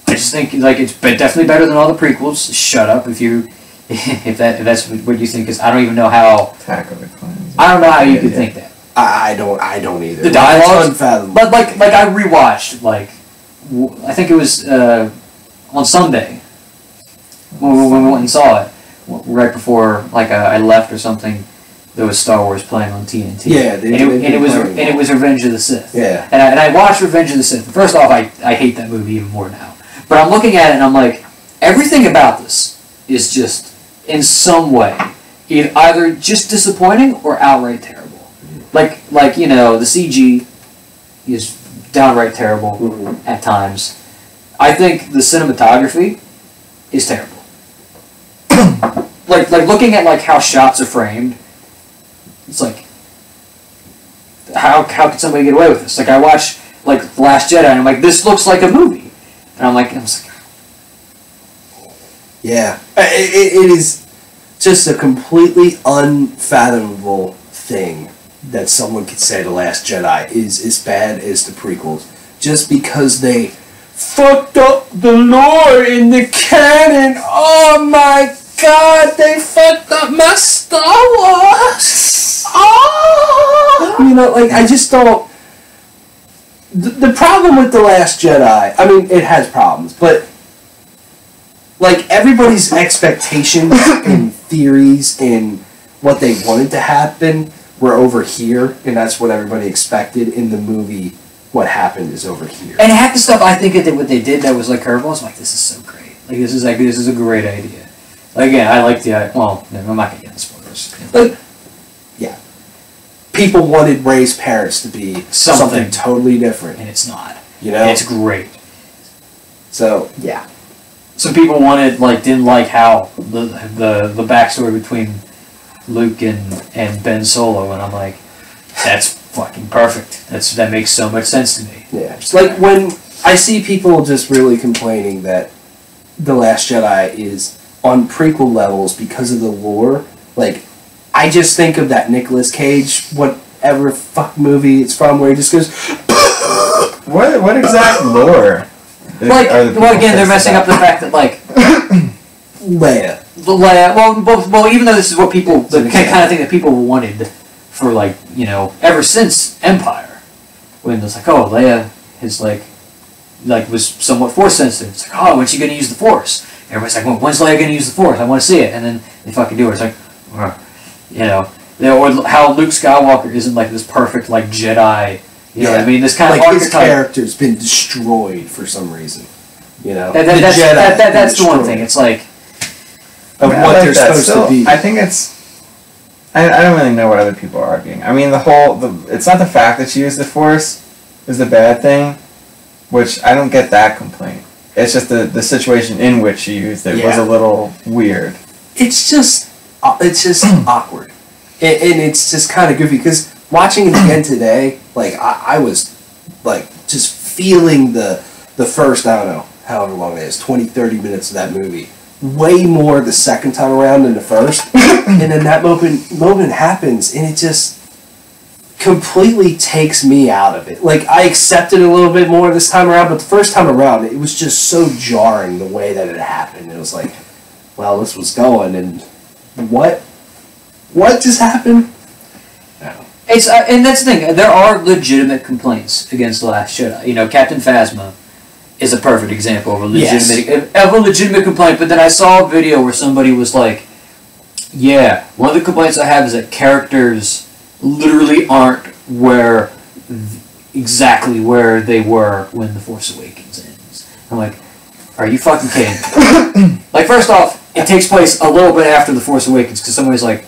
I just think like it's definitely better than all the prequels. Shut up if that's what you think. Because I don't even know how. Attack of the Clones. I don't know how you could think that. I don't either. The dialogue's It's unfathomable. But like I rewatched I think it was on Sunday when we went and saw it right before I left or something. There was Star Wars playing on TNT. Yeah, and it was Revenge of the Sith. Yeah. And I watched Revenge of the Sith. First off, I hate that movie even more now. But I'm looking at it and I'm like, everything about this is just in some way either just disappointing or outright terrible. Like the CG is downright terrible at times. I think the cinematography is terrible. like looking at how shots are framed, it's like how could somebody get away with this? Like I watch The Last Jedi and I'm like, this looks like a movie, and I was like, Yeah. It is just a completely unfathomable thing that someone could say The Last Jedi is as bad as the prequels just because they fucked up the lore in the canon. Oh my god, they fucked up my Star Wars. Oh! I just don't. The problem with The Last Jedi, I mean, it has problems, but everybody's expectations and theories and what they wanted to happen were over here, and that's what everybody expected in the movie. What happened is over here. and half the stuff I think that what they did that was curveballs. Like this is so great. This is a great idea. Again, I like the well. No, I'm not gonna get into spoilers. Yeah, people wanted Rey's parents to be something totally different, And it's not. And it's great. So yeah. Some people didn't like how the backstory between Luke and Ben Solo, and I'm like, that's fucking perfect. That makes so much sense to me. Yeah, it's like when I see people just really complaining that The Last Jedi is on prequel levels because of the lore, I just think of that Nicolas Cage, whatever fuck movie it's from, where he just goes, What exact lore? Again, they're messing up the fact that Leia. Well, even though this is what people, the kind of thing that people wanted for ever since Empire, when it's Leia is was somewhat Force sensitive. It's when's she gonna use the Force? Everybody's like, when's Leia gonna use the Force? I want to see it, and then they fucking do it. It's or how Luke Skywalker isn't this perfect Jedi. You know what I mean? This kind of his archetype. character's been destroyed for some reason. That's the one thing. It's of what they're supposed to be. I think it's. I don't really know what other people are arguing. I mean, it's not the fact that she used the Force is the bad thing, which I don't get that complaint. It's just the situation in which she used it was a little weird. It's just awkward, and it's just kind of goofy because watching it again today, I was just feeling the the first, I don't know, however long it is, 20, 30 minutes of that movie, way more the second time around than the first. And then that moment happens, and it just completely takes me out of it. Like, I accepted it a little bit more this time around, but the first time around, it was just so jarring the way that it happened. It was like, well, this was going, and what just happened? It's and that's the thing. There are legitimate complaints against The Last Jedi. You know, Captain Phasma is a perfect example of a legitimate complaint. But then I saw a video where somebody was like, "Yeah, one of the complaints I have is that characters literally aren't exactly where they were when The Force Awakens ends." I'm like, "Are you fucking kidding me?" Like, first off, it takes place a little bit after The Force Awakens because somebody's like,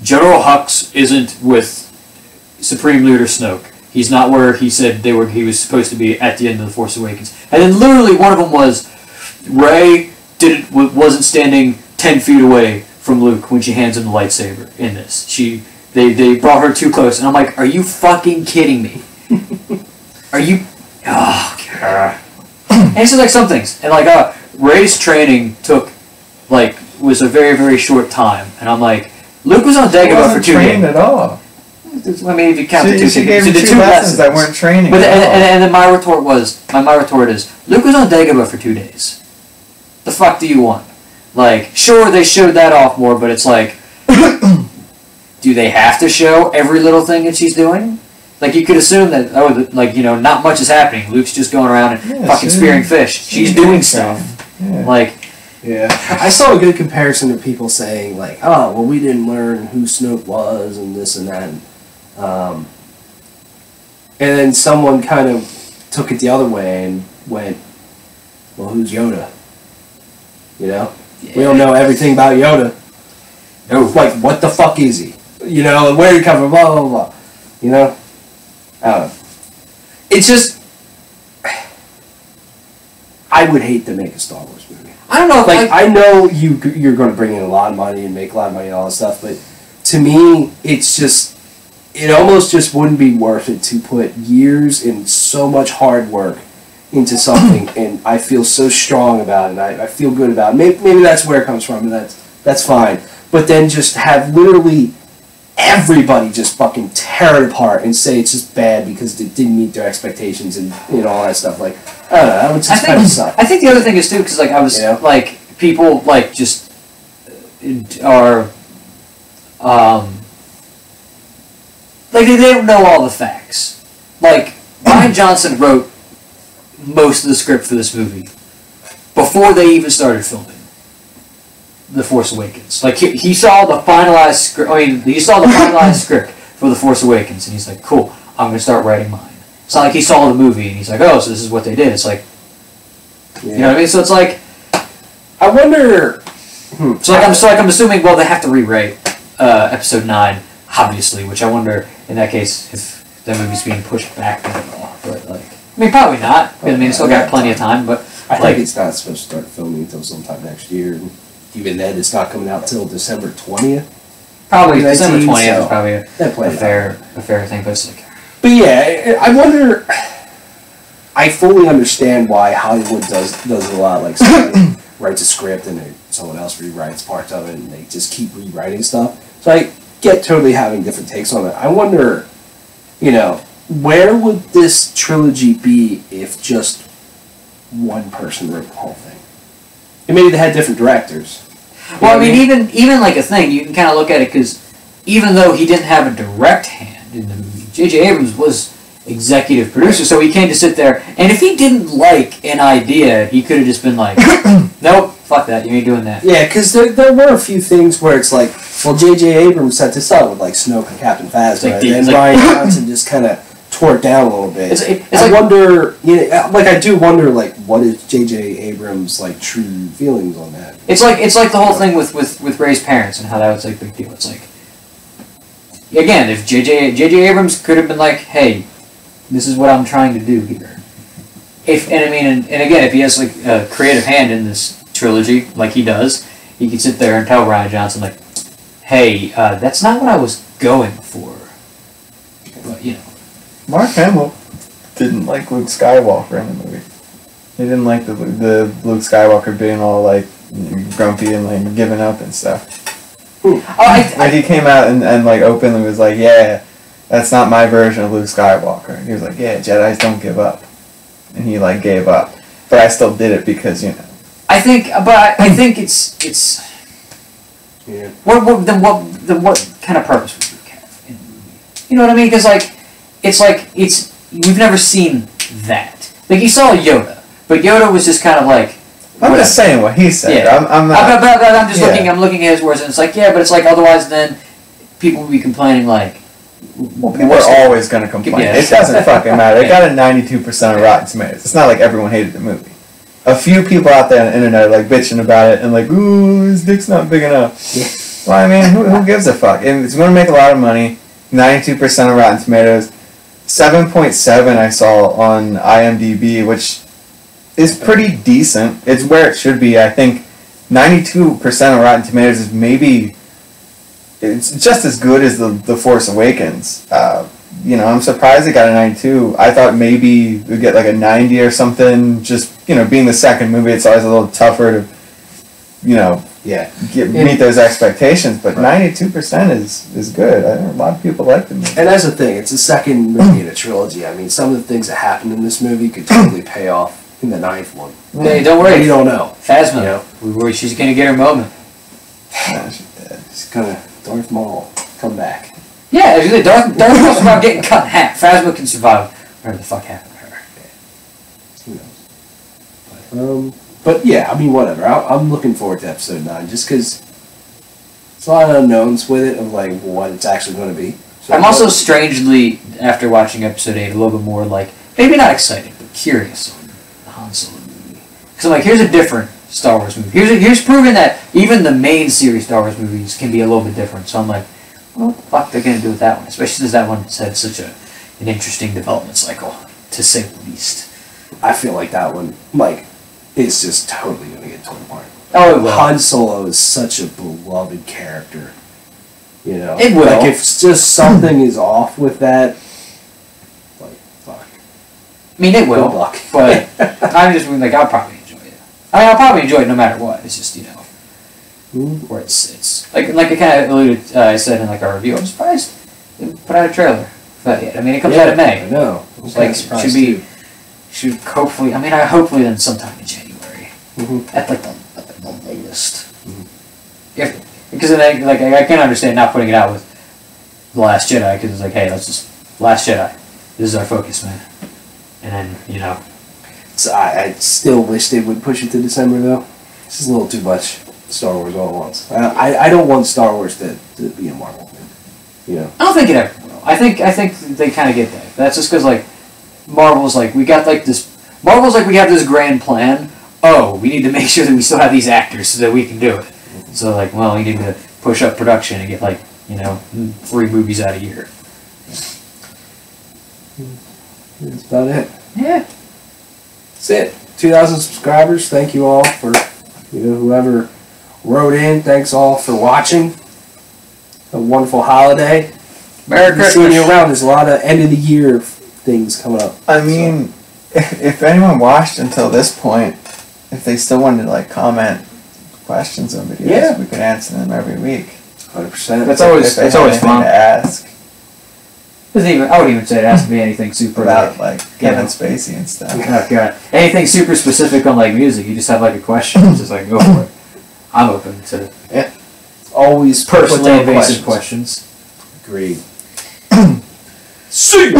General Hux isn't with Supreme Leader Snoke. He's not where he said he was supposed to be at the end of The Force Awakens. And then literally one of them was Rey wasn't standing 10 feet away from Luke when she hands him the lightsaber in this. They brought her too close, and I'm like, are you fucking kidding me? Are you? Oh, God. And it's just like some things, and like Rey's training was a very, very short time, and I'm like, Luke was on Dagobah for 2 days. At all. I mean, if you count the two, she gave me two lessons that weren't training. But and then my retort is, Luke was on Dagobah for 2 days. The fuck do you want? Like, sure, they showed that off more, but it's like, do they have to show every little thing that she's doing? Like, you could assume that, not much is happening. Luke's just going around and fucking spearing fish. She's doing stuff. Yeah. Like, yeah, I saw a good comparison of people saying, like, oh, well, we didn't learn who Snoke was and this and that. And then someone kind of took it the other way and went, well, who's Yoda? You know? Yeah. We don't know everything about Yoda. No. Like, what the fuck is he? You know, where he come from, blah, blah, blah. You know? I don't know. It's just, I would hate to make a Star Wars movie. I don't know. I know you're going to bring in a lot of money and make a lot of money and all that stuff, but to me, it's just, it almost just wouldn't be worth it to put years and so much hard work into something, and I feel so strong about it, and I feel good about it. Maybe that's where it comes from, and that's fine. But then just have literally everybody just fucking tear it apart and say it's just bad because it didn't meet their expectations and all that stuff. Like, I don't know, that would just kind of suck. I think the other thing is too, because like I was like, people like just are like they don't know all the facts. Like, Rian Johnson wrote most of the script for this movie before they even started filming The Force Awakens. Like, he saw the finalized script. I mean, he saw the finalized script for The Force Awakens, and he's like, "Cool, I'm gonna start writing mine." It's not like he saw the movie and he's like, "Oh, so this is what they did." It's like, you know what I mean? So it's like, I wonder. So I'm assuming. Well, they have to rewrite Episode 9, obviously. Which I wonder, in that case, if that movie's being pushed back at all. But like, I mean, probably not. I mean, it's still got plenty of time. But I think it's not supposed to start filming until sometime next year. And even then, it's not coming out till December 20th. Probably December 20th is probably a fair thing. But it's like, but yeah, I wonder. I fully understand why Hollywood does a lot. Like, somebody writes a script and someone else rewrites parts of it, and they just keep rewriting stuff. So I get totally having different takes on it. I wonder, where would this trilogy be if just one person wrote the whole thing? And maybe they had different directors. Well, I mean, even like a thing, you can kind of look at it because even though he didn't have a direct hand in the movie, J.J. Abrams was executive producer, so he came to sit there, and if he didn't like an idea, he could have just been like, nope, fuck that, you ain't doing that. Yeah, because there were a few things where it's like, well, J.J. Abrams set this up with like Snoke and Captain Phasma, and then Rian Johnson just kind of tore it down a little bit. I wonder, I do wonder, like, what is J.J. Abrams' like true feelings on that? It's like the whole thing with Rey's parents and how that was like a big deal. It's like, again, if J.J. Abrams could have been like, hey, this is what I'm trying to do here. And again, if he has like a creative hand in this trilogy, like he does, he could sit there and tell Rian Johnson, like, hey, that's not what I was going for. But, Mark Hamill didn't like Luke Skywalker in the movie. He didn't like the Luke Skywalker being all like grumpy and like giving up and stuff. Like he came out and like openly was like, yeah, that's not my version of Luke Skywalker. And he was like, yeah, Jedis don't give up, and he like gave up, but I still did it because I think it's. Yeah. What kind of purpose would Luke have in the movie? You know what I mean? Because it's we've never seen that. Like you saw Yoda, but Yoda was just kind of like. I'm just saying what he said. Yeah. I'm not. I'm just looking. I'm looking at his words, and it's like, yeah, but it's like otherwise, then people would be complaining like. Well, people are always going to complain. Yeah. It doesn't fucking matter. It got a 92% of Rotten Tomatoes. It's not like everyone hated the movie. A few people out there on the internet are like bitching about it and like, ooh, his dick's not big enough. Yeah. Well, I mean, who gives a fuck? And it's going to make a lot of money. 92% of Rotten Tomatoes. 7.7 I saw on IMDb, which is pretty decent. It's where it should be. I think 92% of Rotten Tomatoes is maybe. It's just as good as the Force Awakens. I'm surprised it got a 92. I thought maybe we'd get like a 90 or something. Just being the second movie, it's always a little tougher to, meet those expectations. But 92% is good. A lot of people like the movie. And that's the thing. It's the second movie in a trilogy. I mean, some of the things that happened in this movie could totally pay off in the ninth one. Hey, don't worry. You don't know. Phasma, we worry she's gonna get her moment. Yeah, she's dead. It's gonna Darth Maul come back. Yeah, Darth Maul's about getting cut in half. Phasma can survive whatever the fuck happened to her. Who knows? But yeah, I mean, whatever. I'm looking forward to episode 9 just because there's a lot of unknowns with it of like what it's actually going to be. So I'm also strangely, after watching episode 8, a little bit more like, maybe not excited, but curious on the Han Solo movie. Because I'm like, here's a different Star Wars movie. Here's proving that even the main series Star Wars movies can be a little bit different. So I'm like, what the fuck they're going to do with that one? Especially since that one had such an interesting development cycle, to say the least. I feel like that one, like, is just totally going to get torn apart. Oh, it will. Han Solo is such a beloved character. It will. Like, if just something is off with that, like, fuck. I mean, it will. Good luck. But I'm just like, I'll probably enjoy it. I mean, I'll probably enjoy it no matter what. It's just, where it's like I kind of alluded, I said in like our review, I'm surprised they put out a trailer for that yet. I mean, it comes out in May. I know. It's like, should hopefully, hopefully then sometime in January. Mm-hmm. At like the latest. Because then, like, I can understand not putting it out with The Last Jedi, because it's like, hey, let's just, Last Jedi. This is our focus, man. And then, So I still wish they would push it to December, though. This is a little too much Star Wars all at once. I don't want Star Wars to be a Marvel thing. I don't think it ever will. I think they kind of get that. That's just because, like, Marvel's like, we got, like, this... Marvel's like, we have this grand plan. Oh, we need to make sure that we still have these actors so that we can do it. So, like, well, we need to push up production and get, like, 3 movies out a year. That's about it. Yeah. That's it. 2,000 subscribers. Thank you all for, whoever wrote in. Thanks all for watching. A wonderful holiday. Merry Christmas. Seeing you around. There's a lot of end of the year things coming up. I mean, if anyone watched until this point, if they still wanted to like comment questions on videos, we could answer them every week. 100%. That's always fun to ask. I wouldn't even say it has to be anything super about like Kevin Spacey and stuff. Oh god, anything super specific on like music. You just have like a question. It's just like go for it. I'm open to always personally invasive questions. Agreed. See.